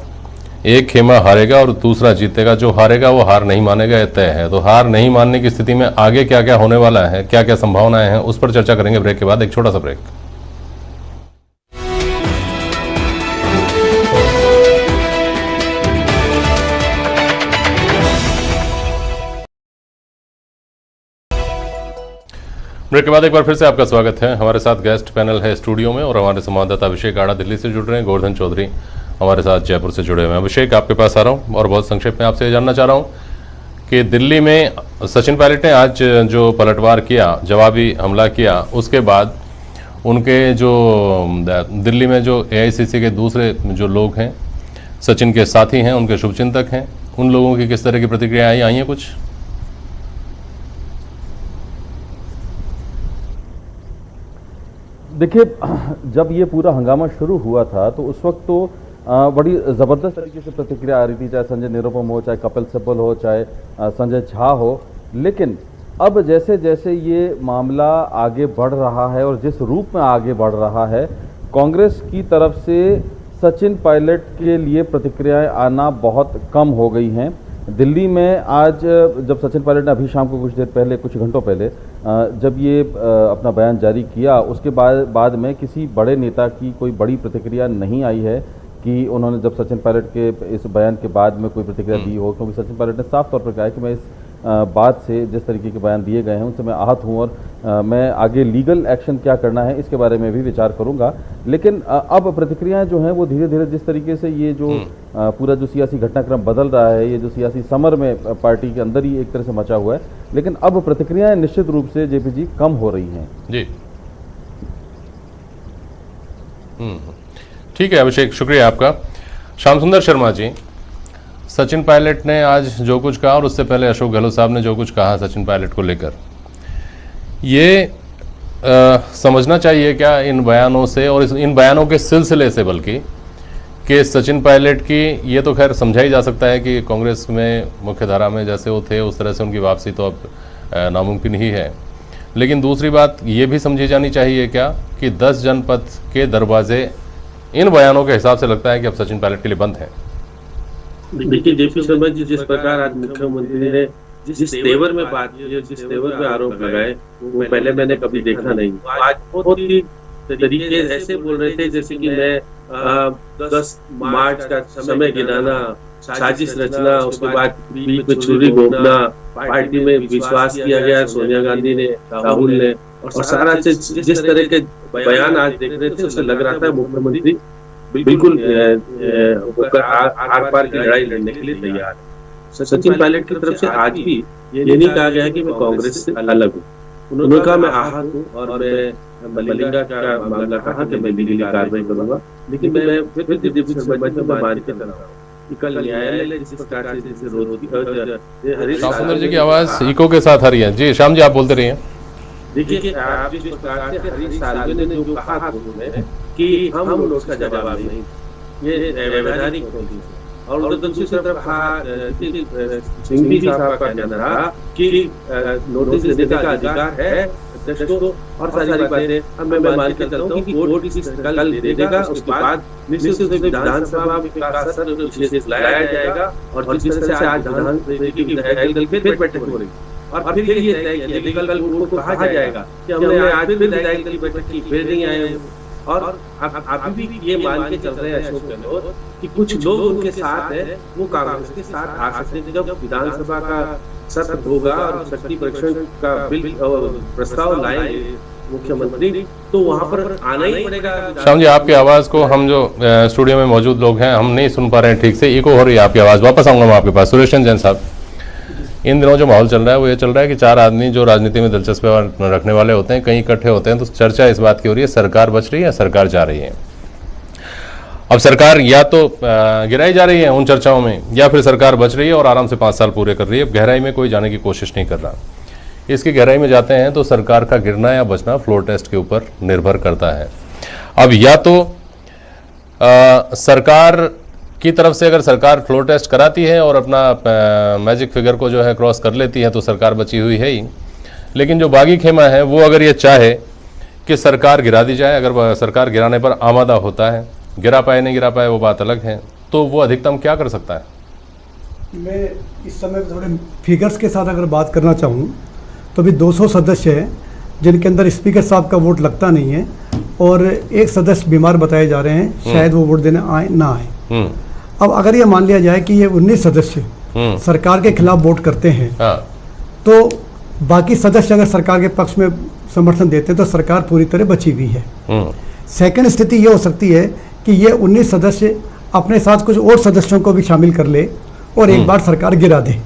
एक खेमा हारेगा और दूसरा जीतेगा। जो हारेगा वो हार नहीं मानेगा, यह तय है। तो हार नहीं मानने की स्थिति में आगे क्या क्या होने वाला है, क्या क्या संभावनाएं हैं, उस पर चर्चा करेंगे ब्रेक के बाद। एक छोटा सा ब्रेक। ब्रेक के बाद एक बार फिर से आपका स्वागत है। हमारे साथ गेस्ट पैनल है स्टूडियो में और हमारे संवाददाता अभिषेक आड़ा दिल्ली से जुड़ रहे हैं, गोवर्धन चौधरी हमारे साथ जयपुर से जुड़े हुए हैं। अभिषेक, आपके पास आ रहा हूं और बहुत संक्षेप में आपसे जानना चाह रहा हूं कि दिल्ली में सचिन पायलट ने आज जो पलटवार किया, जवाबी हमला किया, उसके बाद उनके जो दिल्ली में जो एआईसीसी के दूसरे जो लोग हैं, सचिन के साथी हैं, उनके शुभचिंतक हैं, उन लोगों की किस तरह की प्रतिक्रिया आई हैं कुछ? देखिए, जब ये पूरा हंगामा शुरू हुआ था तो उस वक्त तो बड़ी ज़बरदस्त तरीके से प्रतिक्रिया आ रही थी, चाहे संजय निरुपम हो, चाहे कपिल सिब्बल हो, चाहे संजय झा हो। लेकिन अब जैसे जैसे ये मामला आगे बढ़ रहा है और जिस रूप में आगे बढ़ रहा है, कांग्रेस की तरफ से सचिन पायलट के लिए प्रतिक्रियाएं आना बहुत कम हो गई हैं। दिल्ली में आज जब सचिन पायलट ने अभी शाम को कुछ देर पहले, कुछ घंटों पहले जब ये अपना बयान जारी किया, उसके बाद में किसी बड़े नेता की कोई बड़ी प्रतिक्रिया नहीं आई है कि उन्होंने जब सचिन पायलट के इस बयान के बाद में कोई प्रतिक्रिया दी हो। क्योंकि सचिन पायलट ने साफ तौर पर कहा है कि मैं इस बात से, जिस तरीके के बयान दिए गए हैं उनसे मैं आहत हूं और मैं आगे लीगल एक्शन क्या करना है इसके बारे में भी विचार करूंगा। लेकिन अब प्रतिक्रियाएं जो हैं वो धीरे धीरे, जिस तरीके से ये जो पूरा जो सियासी घटनाक्रम बदल रहा है, ये जो सियासी समर में पार्टी के अंदर ही एक तरह से मचा हुआ है, लेकिन अब प्रतिक्रियाएं निश्चित रूप से जेपी जी कम हो रही हैं। जी ठीक है अभिषेक, शुक्रिया आपका। श्याम सुंदर शर्मा जी, सचिन पायलट ने आज जो कुछ कहा और उससे पहले अशोक गहलोत साहब ने जो कुछ कहा सचिन पायलट को लेकर, ये समझना चाहिए क्या इन बयानों से और इन बयानों के सिलसिले से, बल्कि कि सचिन पायलट की, ये तो खैर समझा ही जा सकता है कि कांग्रेस में मुख्यधारा में जैसे वो थे उस तरह से उनकी वापसी तो अब नामुमकिन ही है, लेकिन दूसरी बात ये भी समझी जानी चाहिए क्या कि 10 जनपद के दरवाजे इन बयानों के हिसाब से लगता है कि अब सचिन पायलट के लिए बंद है? देखिए जेपी शर्मा जी, जिस प्रकार आज मुख्यमंत्री ने जिस तेवर में बात की, जिस तेवर में आरोप लगाए, वो पहले मैंने कभी देखा नहीं। आज बहुत ही तरीके ऐसे बोल रहे थे जैसे कि मैं 10 मार्च का समय गिनाना, साजिश रचना, उसके बाद पीठ पे छुरी घोंपना, पार्टी में विश्वास किया गया सोनिया गांधी ने, राहुल ने, और सारा जिस तरह के बयान आज देख रहे थे उससे लग रहा था मुख्यमंत्री बिल्कुल आर पार की लड़ाई लड़ने के लिए तैयार है। सचिन पायलट की तरफ से आज भी ये नहीं कहा गया कि मैं कांग्रेस से अलग हूँ। उन्होंने कहा मैं आहत हूँ और मैं मलिंगा का मामला कहा कि मैं लीगली कार्रवाई करूंगा, लेकिन मैं फिर डिप्टी शर्मा जी को मान के चला कि कल न्यायालय जिस प्रकार से जिसे रोज श्याम सुंदर जी की आवाज इको के साथ आ रही है। जी श्याम जी, आप बोलते रहिए। देखिए, आप जिस प्रकार से हरीश साल्वे ने जो कहा कि हम उसका जवाब नहीं, ये वैधानिक होती है। और उधर दूसरी तरफ सिंघवी साहब का कहना रहा कि नोटिस देने का अधिकार है अध्यक्ष को और सारी बातें। अब मैं मान के चलता हूँ कि कोर्ट इसी कल दे देगा, उसके बाद निश्चित रूप से विधानसभा का सत्र विशेष लाया जाएगा और जिस तरह से आज विधायक दल फिर बैठक हो रही और फिर ये तय किया लीगल कोर्ट को कहा जाएगा कि हमने आज फिर विधायक दल की बैठक की, फिर नहीं आए। और अभी भी ये मान के चल रहे हैं अशोक गहलोत कि कुछ लोग उनके साथ हैं, वो कांग्रेस के साथ आ सकते हैं। जब विधानसभा का सत्र होगा और शक्ति परीक्षण का बिल प्रस्ताव लाएंगे मुख्यमंत्री, तो वहां पर आना ही पड़ेगा। श्याम जी, आपकी आवाज को हम जो स्टूडियो में मौजूद लोग हैं हम नहीं सुन पा रहे हैं ठीक से, इको हो रही है आपकी आवाज। वापस आऊंगा मैं आपके पास। सुरेश जैन साहब, इन दिनों जो माहौल चल रहा है वो ये चल रहा है कि चार आदमी जो राजनीति में दिलचस्पी रखने वाले होते हैं कहीं इकट्ठे होते हैं, तो चर्चा इस बात की हो रही है सरकार बच रही है या सरकार जा रही है। अब सरकार या तो गिराई जा रही है उन चर्चाओं में, या फिर सरकार बच रही है और आराम से 5 साल पूरे कर रही है। गहराई में कोई जाने की कोशिश नहीं कर रहा। इसकी गहराई में जाते हैं तो सरकार का गिरना या बचना फ्लोर टेस्ट के ऊपर निर्भर करता है। अब या तो सरकार की तरफ से अगर सरकार फ्लोर टेस्ट कराती है और अपना मैजिक फिगर को जो है क्रॉस कर लेती है तो सरकार बची हुई है ही। लेकिन जो बागी खेमा है वो अगर ये चाहे कि सरकार गिरा दी जाए, अगर सरकार गिराने पर आमादा होता है, गिरा पाए नहीं गिरा पाए वो बात अलग है, तो वो अधिकतम क्या कर सकता है? मैं इस समय थोड़े फिगर्स के साथ अगर बात करना चाहूँ तो अभी 200 सदस्य हैं जिनके अंदर स्पीकर साहब का वोट लगता नहीं है और एक सदस्य बीमार बताए जा रहे हैं, शायद वो वोट देने आए ना आए। अब अगर ये मान लिया जाए कि ये 19 सदस्य सरकार के खिलाफ वोट करते हैं, तो बाकी सदस्य अगर सरकार के पक्ष में समर्थन देते हैं तो सरकार पूरी तरह बची हुई है। सेकंड स्थिति ये हो सकती है कि ये 19 सदस्य अपने साथ कुछ और सदस्यों को भी शामिल कर ले और एक बार सरकार गिरा दे।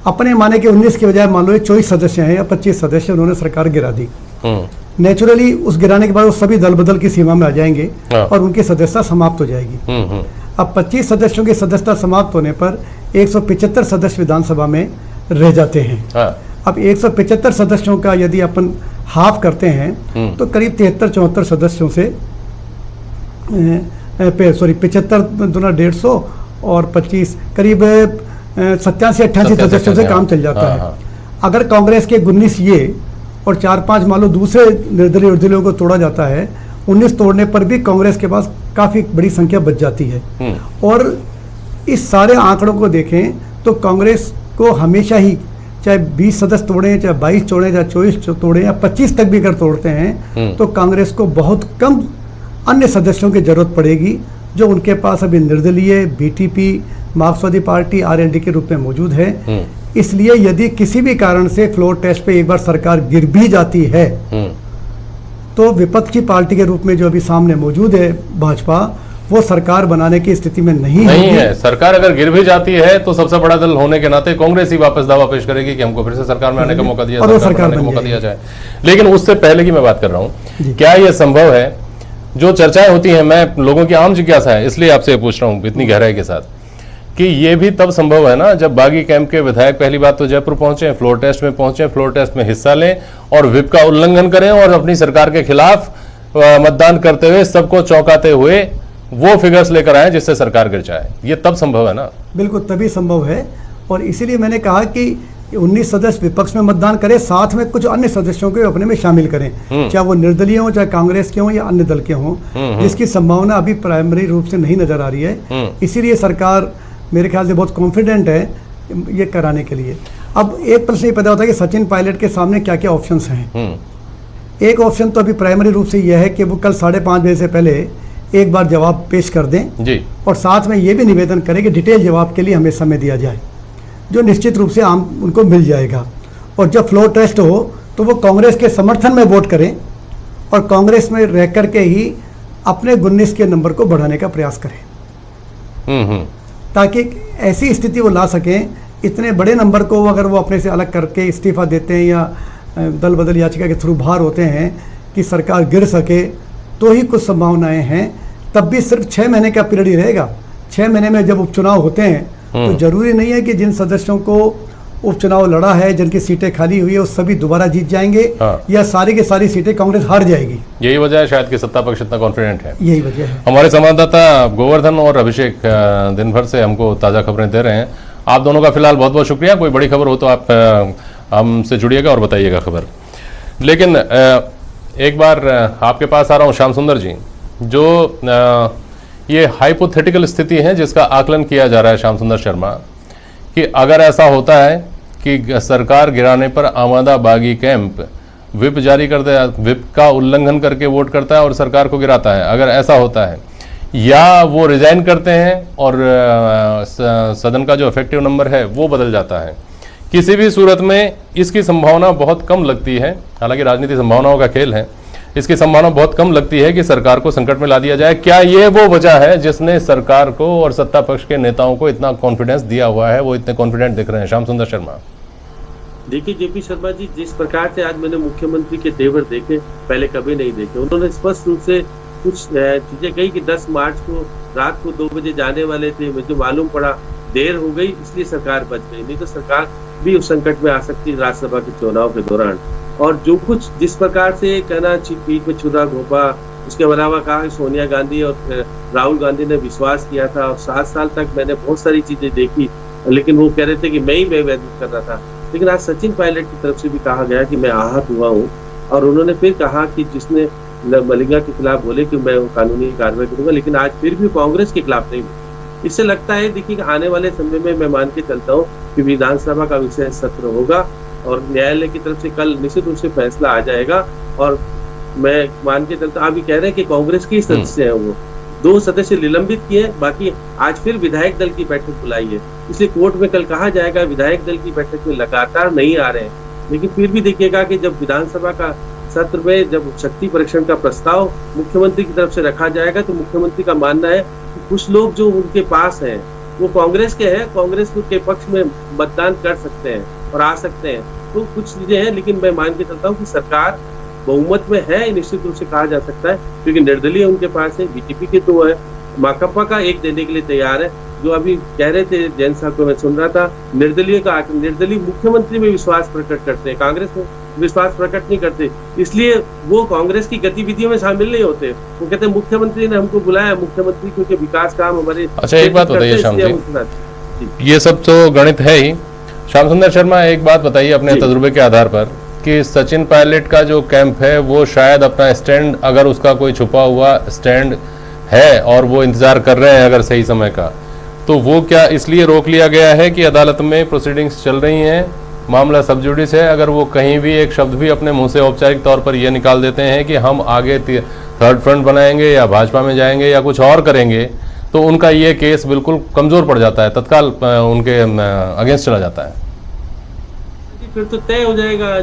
अपने माने कि 19 की बजाय मान लो 24 सदस्य हैं या 25 सदस्य, उन्होंने सरकार गिरा दी। नेचुरली उस गिराने के बाद वो सभी दल बदल की सीमा में आ जाएंगे और उनकी सदस्यता समाप्त हो जाएगी। अब 25 सदस्यों की सदस्यता समाप्त होने पर 175 सदस्य विधानसभा में रह जाते हैं। अब 175 सदस्यों का यदि अपन हाफ करते हैं तो करीब 73-74 सदस्यों से 75 दूना 150 और 25 करीब 87-88 सदस्यों से काम चल जाता है। अगर कांग्रेस के 19 ये और 4-5 मान लो दूसरे निर्दलीय उर्दलियों को तोड़ा जाता है, 19 तोड़ने पर भी कांग्रेस के पास काफी बड़ी संख्या बच जाती है। और इस सारे आंकड़ों को देखें तो कांग्रेस को हमेशा ही चाहे 20 सदस्य तोड़े, चाहे 22 तोड़े, चाहे 24 तोड़े या 25 तक भी अगर तोड़ते हैं तो कांग्रेस को बहुत कम अन्य सदस्यों की जरूरत पड़ेगी जो उनके पास अभी निर्दलीय, बीटीपी, मार्क्सवादी पार्टी, आरएलडी के रूप में मौजूद है। इसलिए यदि किसी भी कारण से फ्लोर टेस्ट पे एक बार सरकार गिर भी जाती है तो विपक्षी पार्टी के रूप में जो अभी सामने मौजूद है भाजपा, वो सरकार बनाने की स्थिति में नहीं है। सरकार अगर गिर भी जाती है तो सबसे बड़ा दल होने के नाते कांग्रेस ही वापस दावा पेश करेगी कि हमको फिर से सरकार में आने का मौका दिया जाए, सरकार बनाने का मौका दिया जाए। लेकिन उससे पहले की मैं बात कर रहा हूँ, क्या यह संभव है? जो चर्चाएं होती हैं, मैं लोगों की आम जिज्ञासा है इसलिए आपसे पूछ रहा हूँ इतनी गहराई के साथ, कि ये भी तब संभव है ना जब बागी कैंप के विधायक पहली बात तो जयपुर पहुंचे, फ्लोर टेस्ट में पहुंचे, फ्लोर टेस्ट में हिस्सा लें और व्हिप का उल्लंघन करें और अपनी सरकार के खिलाफ मतदान करते हुए सबको चौंकाते हुए वो फिगर्स लेकर आए जिससे सरकार गिर जाए। ये तब संभव है ना? बिल्कुल तभी संभव है। और इसीलिए मैंने कहा कि 19 सदस्य विपक्ष में मतदान करें, साथ में कुछ अन्य सदस्यों को अपने में शामिल करें, चाहे वो निर्दलीय हो, चाहे कांग्रेस के हों या अन्य दल के हों, जिसकी संभावना अभी प्राइमरी रूप से नहीं नजर आ रही है। इसीलिए सरकार मेरे ख्याल से बहुत कॉन्फिडेंट है ये कराने के लिए। अब एक प्रश्न ये पैदा होता है कि सचिन पायलट के सामने क्या क्या ऑप्शंस हैं। एक ऑप्शन तो अभी प्राइमरी रूप से यह है कि वो कल 5:30 बजे से पहले एक बार जवाब पेश कर दें जी, और साथ में ये भी निवेदन करें कि डिटेल जवाब के लिए हमें समय दिया जाए, जो निश्चित रूप से आम उनको मिल जाएगा। और जब फ्लोर टेस्ट हो तो वो कांग्रेस के समर्थन में वोट करें और कांग्रेस में रह करके ही अपने 19 के नंबर को बढ़ाने का प्रयास करें, ताकि ऐसी स्थिति वो ला सकें। इतने बड़े नंबर को अगर वो अपने से अलग करके इस्तीफा देते हैं या दल बदल याचिका के थ्रू बाहर होते हैं कि सरकार गिर सके तो ही कुछ संभावनाएं हैं, तब भी सिर्फ 6 महीने का पीरियड ही रहेगा। 6 महीने में जब उपचुनाव होते हैं तो जरूरी नहीं है कि जिन सदस्यों को उपचुनाव लड़ा है, जिनकी सीटें खाली हुई है, वो सभी दोबारा जीत जाएंगे या सारी की सारी सीटें कांग्रेस हार जाएगी। यही वजह है शायद कि सत्ता पक्ष इतना कॉन्फिडेंट है। यही वजह है। हमारे संवाददाता गोवर्धन और अभिषेक दिन भर से हमको ताज़ा खबरें दे रहे हैं। आप दोनों का फिलहाल बहुत बहुत शुक्रिया। कोई बड़ी खबर हो तो आप हमसे जुड़िएगा और बताइएगा खबर। लेकिन एक बार आपके पास आ रहा हूँ श्याम सुंदर जी, जो ये हाइपोथेटिकल स्थिति है जिसका आकलन किया जा रहा है श्याम सुंदर शर्मा, कि अगर ऐसा होता है कि सरकार गिराने पर आमादा बागी कैंप व्हिप जारी कर दे, व्हिप का उल्लंघन करके वोट करता है और सरकार को गिराता है, अगर ऐसा होता है, या वो रिजाइन करते हैं और सदन का जो इफेक्टिव नंबर है वो बदल जाता है, किसी भी सूरत में इसकी संभावना बहुत कम लगती है। हालांकि राजनीति संभावनाओं का खेल है, इसकी संभावना बहुत कम लगती है कि सरकार को संकट में ला दिया जाए। क्या ये वो वजह है जिसने सरकार को और सत्ता पक्ष के नेताओं को इतना कॉन्फिडेंस दिया हुआ है, वो इतने कॉन्फिडेंट दिख रहे हैं? श्याम सुंदर शर्मा, देखिए जेपी शर्मा जी, जिस प्रकार से आज मैंने मुख्यमंत्री के तेवर देखे, पहले कभी नहीं देखे। उन्होंने स्पष्ट रूप से कुछ चीजें कही कि 10 मार्च को रात को 2 बजे जाने वाले थे, मुझे मालूम पड़ा देर हो गई इसलिए सरकार बच गई, नहीं तो सरकार भी उस संकट में आ सकती है राज्यसभा के चुनाव के दौरान। और जो कुछ जिस प्रकार से कहना पीठ में छुरा घोंपा, उसके अलावा कहा कि सोनिया गांधी और राहुल गांधी ने विश्वास किया था, और 7 साल तक मैंने बहुत सारी चीजें देखी, लेकिन वो कह रहे थे कि मैं ही व्यतीत कर रहा था। लेकिन आज सचिन पायलट की तरफ से भी कहा गया कि मैं आहत हुआ हूँ, और उन्होंने फिर कहा कि जिसने मलिंगा के खिलाफ बोले कि मैं कानूनी कार्रवाई करूंगा, लेकिन आज फिर भी कांग्रेस के खिलाफ नहीं। इससे लगता है देखिए आने वाले समय में मैं मान के चलता हूँ कि विधानसभा का विशेष सत्र होगा और न्यायालय की तरफ से कल निश्चित रूप से फैसला आ जाएगा। और मैं मान के चलता, अभी कह रहे हैं कि कांग्रेस के सदस्य हैं, वो 2 सदस्य निलंबित किए, बाकी आज फिर विधायक दल की बैठक बुलाई है। इसलिए कोर्ट में कल कहा जाएगा विधायक दल की बैठक में लगातार नहीं आ रहे हैं, लेकिन फिर भी देखिएगा कि जब विधानसभा का सत्र में जब शक्ति परीक्षण का प्रस्ताव मुख्यमंत्री की तरफ से रखा जाएगा, तो मुख्यमंत्री का मानना है कि कुछ लोग जो उनके पास हैं वो कांग्रेस के हैं, कांग्रेस के पक्ष में मतदान कर सकते हैं और आ सकते हैं। तो कुछ चीजें हैं, लेकिन मैं मान के चलता हूँ कि सरकार बहुमत में है, निश्चित रूप से कहा जा सकता है, क्योंकि निर्दलीय उनके पास है, बीजेपी के 2 है, माकपा का 1 देने के लिए तैयार है। जो अभी कह रहे थे जैन साहब को मैं सुन रहा था, निर्दलीय मुख्यमंत्री में विश्वास प्रकट करते हैं, कांग्रेस में विश्वास प्रकट नहीं करते, इसलिए वो कांग्रेस की गतिविधियों में शामिल नहीं होते। वो कहते हैं मुख्यमंत्री ने हमको बुलाया, मुख्यमंत्री क्योंकि विकास काम हमारे। अच्छा एक बात बताइए श्याम जी, ये सब तो गणित है ही। श्याम सुंदर शर्मा एक बात बताइए अपने तजुर्बे के आधार पर कि सचिन पायलट का जो कैंप है वो शायद अपना स्टैंड, अगर उसका कोई छुपा हुआ स्टैंड है और वो इंतजार कर रहे हैं अगर सही समय का, तो वो क्या इसलिए रोक लिया गया है कि अदालत में प्रोसीडिंग्स चल रही हैं, मामला सब जुडिस है, अगर वो कहीं भी एक शब्द भी अपने मुंह से औपचारिक तौर पर यह निकाल देते हैं कि हम आगे 3rd फ्रंट बनाएंगे या भाजपा में जाएंगे या कुछ और करेंगे, तो उनका ये केस बिल्कुल कमजोर पड़ जाता है, तत्काल उनके अगेंस्ट चला जाता है। फिर तो तय हो जाएगा।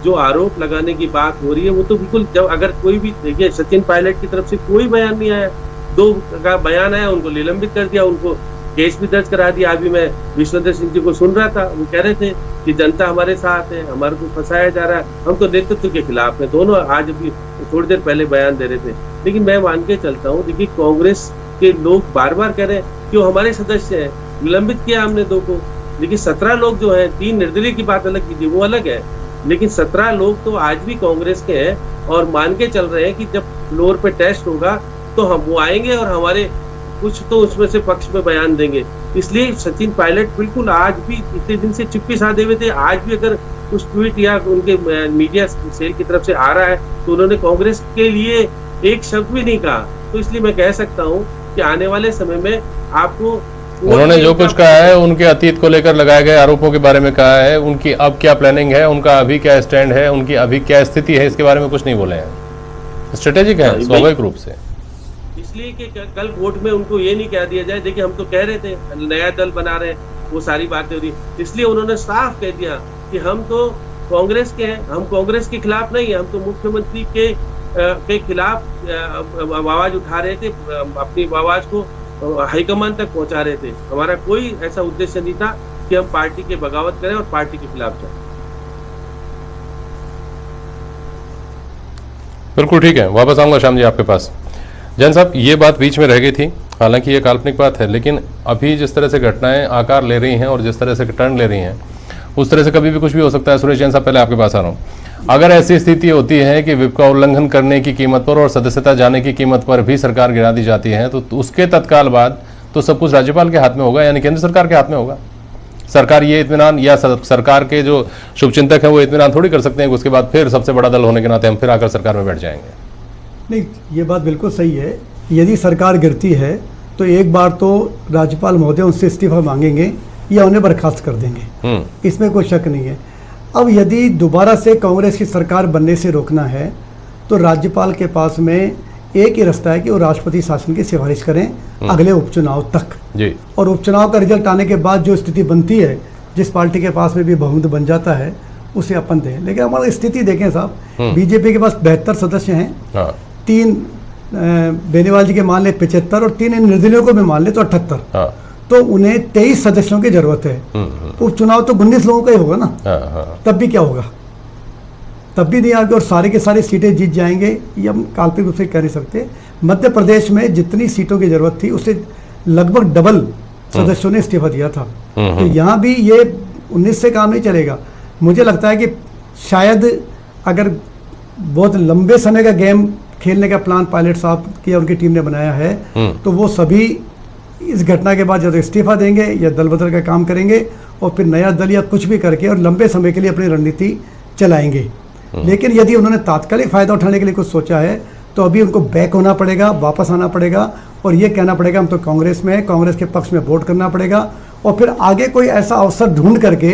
जो आरोप लगाने की बात हो रही है वो तो बिल्कुल, जब अगर कोई भी देखिए सचिन पायलट की तरफ से कोई बयान नहीं आया, 2 का बयान आया, उनको निलंबित कर दिया, उनको केस भी दर्ज करा दिया। अभी मैं विश्वेंद्र सिंह जी को सुन रहा था, वो कह रहे थे कि जनता हमारे साथ है, हमारे को फंसाया जा रहा है, हम तो नेतृत्व के खिलाफ है। दोनों आज अभी थोड़ी देर पहले बयान दे रहे थे। लेकिन मैं मान के चलता हूँ, देखिए कांग्रेस के लोग बार बार कह रहे हैं कि वो हमारे सदस्य हैं, निलंबित किया हमने 2 को, लेकिन 17 लोग जो है, 3 निर्दलीय की बात अलग कीजिए, वो अलग है, लेकिन 17 लोग तो आज भी कांग्रेस के हैं और मान के चल रहे हैं कि जब फ्लोर पे टेस्ट होगा तो हम वो आएंगे और हमारे कुछ तो उसमें से पक्ष में बयान देंगे। इसलिए सचिन पायलट बिल्कुल आज भी इतने दिन से चुप्पी साधे हुए थे, आज भी अगर कुछ ट्वीट या उनके मीडिया सेल की तरफ से आ रहा है तो उन्होंने कांग्रेस के लिए एक शब्द भी नहीं कहा। तो इसलिए मैं कह सकता हूँ कि आने वाले समय में आपको उन्होंने जो कुछ कहा है, उनके अतीत को लेकर लगाए गए आरोपों के बारे में कहा है, उनकी अब क्या प्लानिंग है, उनका अभी क्या स्टैंड है, उनकी अभी क्या स्थिति है, इसके बारे में कुछ नहीं बोले हैं। स्ट्रेटेजिक है स्वाभाविक रूप से, इसलिए कि कल वोट में उनको ये नहीं कह दिया जाए देखिए हम तो कह रहे थे नया दल बना रहे हैं, वो सारी बातें हो रही, इसलिए उन्होंने साफ कह दिया कि हम तो कांग्रेस के हैं, हम कांग्रेस के खिलाफ नहीं है, हम तो मुख्यमंत्री के खिलाफ आवाज उठा रहे थे, अपनी आवाज को हाईकमान तक पहुंचा रहे थे। हमारा कोई ऐसा उद्देश्य नहीं था कि हम पार्टी के बगावत करें और पार्टी के खिलाफ जाएं। बिल्कुल ठीक है, वापस आऊंगा श्याम जी आपके पास। जैन साहब, ये बात बीच में रह गई थी, हालांकि ये काल्पनिक बात है, लेकिन अभी जिस तरह से घटनाएं आकार ले रही हैं और जिस तरह से टर्न ले रही हैं, उस तरह से कभी भी कुछ भी हो सकता है। सुरेश जैन साहब, पहले आपके पास आ रहा हूँ। अगर ऐसी स्थिति होती है कि विप का उल्लंघन करने की कीमत पर और सदस्यता जाने की कीमत पर भी सरकार गिरा दी जाती है, तो उसके तत्काल बाद तो सब कुछ राज्यपाल के हाथ में होगा, यानी केंद्र सरकार के हाथ में होगा। सरकार ये इत्मीनान, या सरकार के जो शुभचिंतक हैं वो इत्मीनान थोड़ी कर सकते हैं कि उसके बाद फिर सबसे बड़ा दल होने के नाते हम फिर आकर सरकार में बैठ जाएंगे। नहीं, ये बात बिल्कुल सही है। यदि सरकार गिरती है तो एक बार तो राज्यपाल महोदय उनसे इस्तीफा मांगेंगे या उन्हें बर्खास्त कर देंगे, इसमें कोई शक नहीं है। अब यदि दोबारा से कांग्रेस की सरकार बनने से रोकना है तो राज्यपाल के पास में एक ही रास्ता है कि वो राष्ट्रपति शासन की सिफारिश करें अगले उपचुनाव तक जी। और उपचुनाव का रिजल्ट आने के बाद जो स्थिति बनती है, जिस पार्टी के पास में भी बहुमत बन जाता है, उसे अपन दें। लेकिन हमारी स्थिति देखें साहब, बीजेपी के पास 72 सदस्य हैं, 3 बेनीवाल जी के मान ले 75 और 3 निर्दलीयों को भी मान ले तो 78, तो उन्हें 23 सदस्यों की जरूरत है। उपचुनाव तो 19 लोगों का ही होगा ना, तब भी क्या होगा, तब भी नहीं आगे और सारे के सारे सीटें जीत जाएंगे, ये हम काल्पनिक रूप से कह नहीं सकते। मध्य प्रदेश में जितनी सीटों की जरूरत थी उससे लगभग डबल सदस्यों ने इस्तीफा दिया था, तो यहाँ भी ये 19 से काम नहीं चलेगा। मुझे लगता है कि शायद अगर बहुत लंबे समय का गेम खेलने का प्लान पायलट साहब की उनकी टीम ने बनाया है, तो वो सभी इस घटना के बाद या तो इस्तीफा देंगे या दल बदल का काम करेंगे और फिर नया दल या कुछ भी करके और लंबे समय के लिए अपनी रणनीति चलाएंगे। लेकिन यदि उन्होंने तात्कालिक फायदा उठाने के लिए कुछ सोचा है तो अभी उनको बैक होना पड़ेगा, वापस आना पड़ेगा और ये कहना पड़ेगा हम तो कांग्रेस में हैं, कांग्रेस के पक्ष में वोट करना पड़ेगा और फिर आगे कोई ऐसा अवसर ढूंढ करके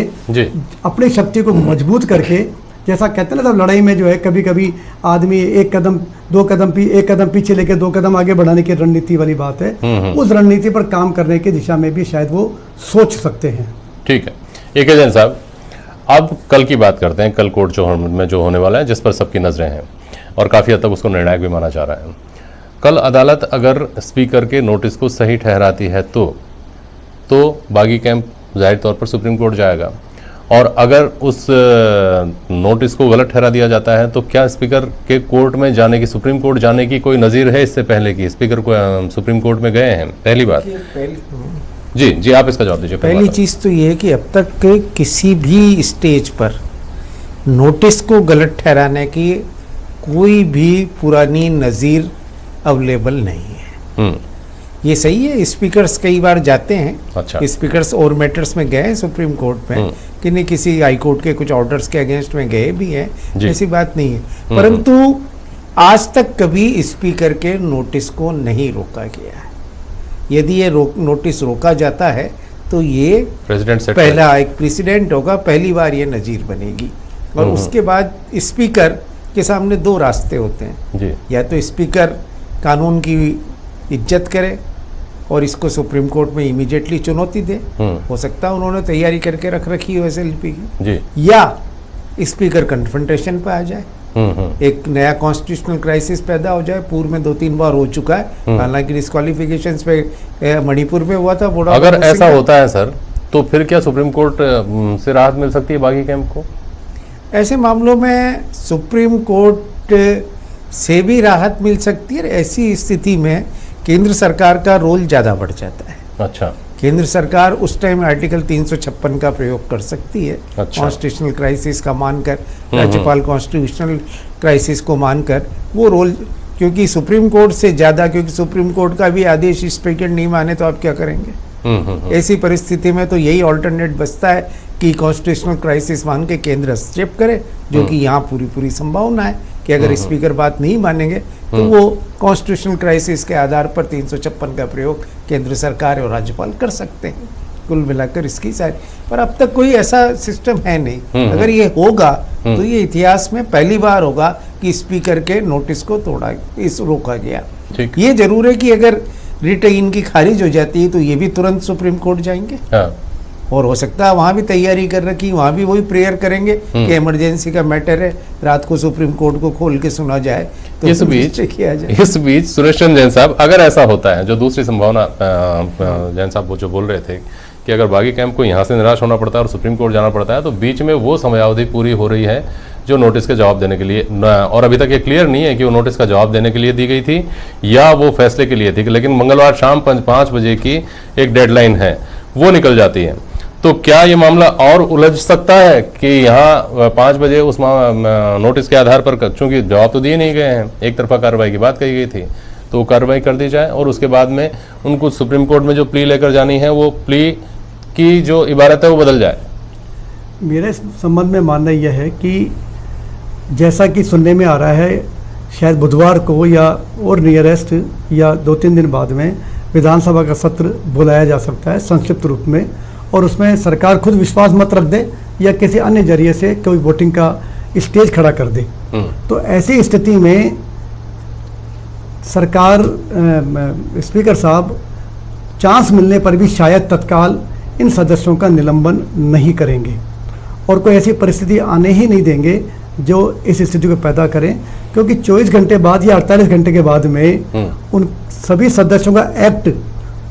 अपनी शक्ति को मजबूत करके, जैसा कहते हैं ना सब लड़ाई में जो है कभी कभी आदमी एक कदम पीछे लेके 2 कदम आगे बढ़ाने की रणनीति वाली बात है, उस रणनीति पर काम करने की दिशा में भी शायद वो सोच सकते हैं। ठीक है, एक जैन साहब, अब कल की बात करते हैं। कल कोर्ट में जो होने वाला है, जिस पर सबकी नजरें हैं और काफी हद तक उसको निर्णायक भी माना जा रहा है। कल अदालत अगर स्पीकर के नोटिस को सही ठहराती है तो बागी कैंप जाहिर तौर पर सुप्रीम कोर्ट जाएगा, और अगर उस नोटिस को गलत ठहरा दिया जाता है तो क्या स्पीकर के कोर्ट में जाने की, सुप्रीम कोर्ट जाने की कोई नज़ीर है इससे पहले कि स्पीकर को सुप्रीम कोर्ट में गए हैं? पहली बात। जी आप इसका जवाब दीजिए। पहली चीज़ तो ये है कि अब तक के किसी भी स्टेज पर नोटिस को गलत ठहराने की कोई भी पुरानी नज़ीर अवेलेबल नहीं है। ये सही है, स्पीकर्स कई बार जाते हैं। अच्छा। स्पीकर्स और मैटर्स में गए सुप्रीम कोर्ट में, कि नहीं किसी हाई कोर्ट के कुछ ऑर्डर्स के अगेंस्ट में गए भी हैं, ऐसी बात नहीं है। परंतु आज तक कभी स्पीकर के नोटिस को नहीं रोका गया है। यदि ये नोटिस रोका जाता है तो ये प्रेसिडेंट से पहला एक प्रेसिडेंट होगा, पहली बार ये नजीर बनेगी। और उसके बाद स्पीकर के सामने 2 रास्ते होते हैं जी। या तो स्पीकर कानून की इज्जत करे और इसको सुप्रीम कोर्ट में इमीडिएटली चुनौती दे, हो सकता है उन्होंने तैयारी करके रख रखी हो SLP की जी। या स्पीकर कन्फ्रंटेशन पे आ जाए, एक नया कॉन्स्टिट्यूशनल क्राइसिस पैदा हो जाए। पूर्व में 2-3 बार हो चुका है, हालांकि डिस्क्वालिफिकेशंस पे मणिपुर में हुआ था। अगर ऐसा होता है सर, तो फिर क्या सुप्रीम कोर्ट से राहत मिल सकती है बागी कैंप को? ऐसे मामलों में सुप्रीम कोर्ट से भी राहत मिल सकती है। ऐसी स्थिति में केंद्र सरकार का रोल ज़्यादा बढ़ जाता है। अच्छा। केंद्र सरकार उस टाइम आर्टिकल 356 का प्रयोग कर सकती है। अच्छा। कॉन्स्टिट्यूशनल क्राइसिस का मानकर, राज्यपाल कॉन्स्टिट्यूशनल क्राइसिस को मानकर वो रोल, क्योंकि सुप्रीम कोर्ट से ज़्यादा, क्योंकि सुप्रीम कोर्ट का भी आदेश स्पीकर नहीं माने तो आप क्या करेंगे? ऐसी परिस्थिति में तो यही ऑल्टरनेट बचता है कि कॉन्स्टिट्यूशनल क्राइसिस मान के केंद्र हस्तक्षेप करे, जो कि यहाँ पूरी संभावना है कि अगर स्पीकर बात नहीं मानेंगे तो वो कॉन्स्टिट्यूशनल क्राइसिस के आधार पर 356 का प्रयोग केंद्र सरकार और राज्यपाल कर सकते हैं। कुल मिलाकर इसकी सारी, पर अब तक कोई ऐसा सिस्टम है नहीं। अगर ये होगा तो ये इतिहास में पहली बार होगा कि स्पीकर के नोटिस को रोका गया। ये जरूर है कि अगर रिट इनकी खारिज हो जाती है तो ये भी तुरंत सुप्रीम कोर्ट जाएंगे। और हो सकता है वहाँ भी तैयारी कर रखी, वहाँ भी वही प्रेयर करेंगे कि इमरजेंसी का मैटर है, रात को सुप्रीम कोर्ट को खोल के सुना जाए तो इस बीच सुरेश चंद्र जैन साहब, अगर ऐसा होता है, जो दूसरी संभावना जैन साहब वो जो बोल रहे थे कि अगर बागी कैंप को यहाँ से निराश होना पड़ता है और सुप्रीम कोर्ट जाना पड़ता है, तो बीच में वो समयावधि पूरी हो रही है जो नोटिस के जवाब देने के लिए और अभी तक ये क्लियर नहीं है कि वो नोटिस का जवाब देने के लिए दी गई थी या वो फैसले के लिए थी, लेकिन मंगलवार शाम 5 बजे की एक डेडलाइन है, वो निकल जाती है। तो क्या ये मामला और उलझ सकता है कि यहाँ 5 बजे उस नोटिस के आधार पर, चूंकि जवाब तो दिए नहीं गए हैं, एक तरफा कार्रवाई की बात कही गई थी, तो कार्रवाई कर दी जाए और उसके बाद में उनको सुप्रीम कोर्ट में जो प्ली लेकर जानी है वो प्ली की जो इबारत है वो बदल जाए। मेरे संबंध में मानना यह है कि जैसा कि सुनने में आ रहा है, शायद बुधवार को या और नियरेस्ट या 2-3 दिन बाद में विधानसभा का सत्र बुलाया जा सकता है संक्षिप्त रूप में, और उसमें सरकार खुद विश्वास मत रख दे या किसी अन्य जरिए से कोई वोटिंग का स्टेज खड़ा कर दे। तो ऐसी स्थिति में सरकार, स्पीकर साहब चांस मिलने पर भी शायद तत्काल इन सदस्यों का निलंबन नहीं करेंगे और कोई ऐसी परिस्थिति आने ही नहीं देंगे जो इस स्थिति को पैदा करें, क्योंकि 24 घंटे बाद या 48 घंटे के बाद में उन सभी सदस्यों का एक्ट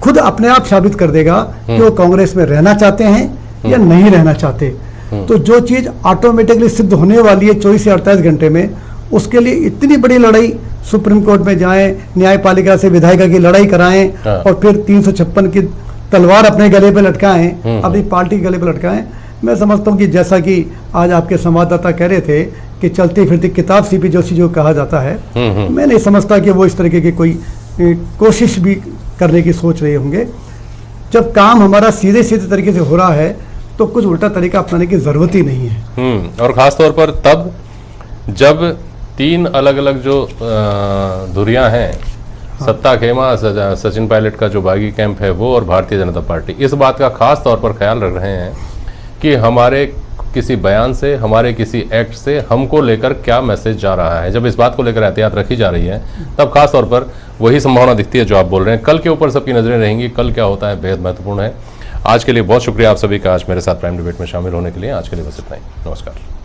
खुद अपने आप साबित कर देगा कि वो कांग्रेस में रहना चाहते हैं या नहीं रहना चाहते। तो जो चीज ऑटोमेटिकली सिद्ध होने वाली है 24 से 48 घंटे में, उसके लिए इतनी बड़ी लड़ाई सुप्रीम कोर्ट में जाएं, न्यायपालिका से विधायिका की लड़ाई कराएं और फिर 356 की तलवार अपने गले पे लटकाएं, अपनी पार्टी के गले पे लटकाएं। मैं समझता हूं कि जैसा कि आज आपके संवाददाता कह रहे थे कि चलती फिरती किताब सीपी जोशी जो कहा जाता है, मैं नहीं समझता कि वो इस तरीके की कोई कोशिश भी करने की सोच रहे होंगे। जब काम हमारा सीधे सीधे तरीके से हो रहा है तो कुछ उल्टा तरीका अपनाने की जरूरत ही नहीं है। और खास तौर पर तब जब 3 अलग अलग जो धुरियां हैं, सत्ता खेमा, सचिन पायलट का जो बागी कैंप है वो, और भारतीय जनता पार्टी, इस बात का खास तौर पर ख्याल रख रहे हैं कि हमारे किसी बयान से, हमारे किसी एक्ट से हमको लेकर क्या मैसेज जा रहा है। जब इस बात को लेकर एहतियात रखी जा रही है तब खास तौर पर वही संभावना दिखती है जो आप बोल रहे हैं। कल के ऊपर सबकी नजरें रहेंगी, कल क्या होता है बेहद महत्वपूर्ण है। आज के लिए बहुत शुक्रिया आप सभी का आज मेरे साथ प्राइम डिबेट में शामिल होने के लिए। आज के लिए बस इतना ही, नमस्कार।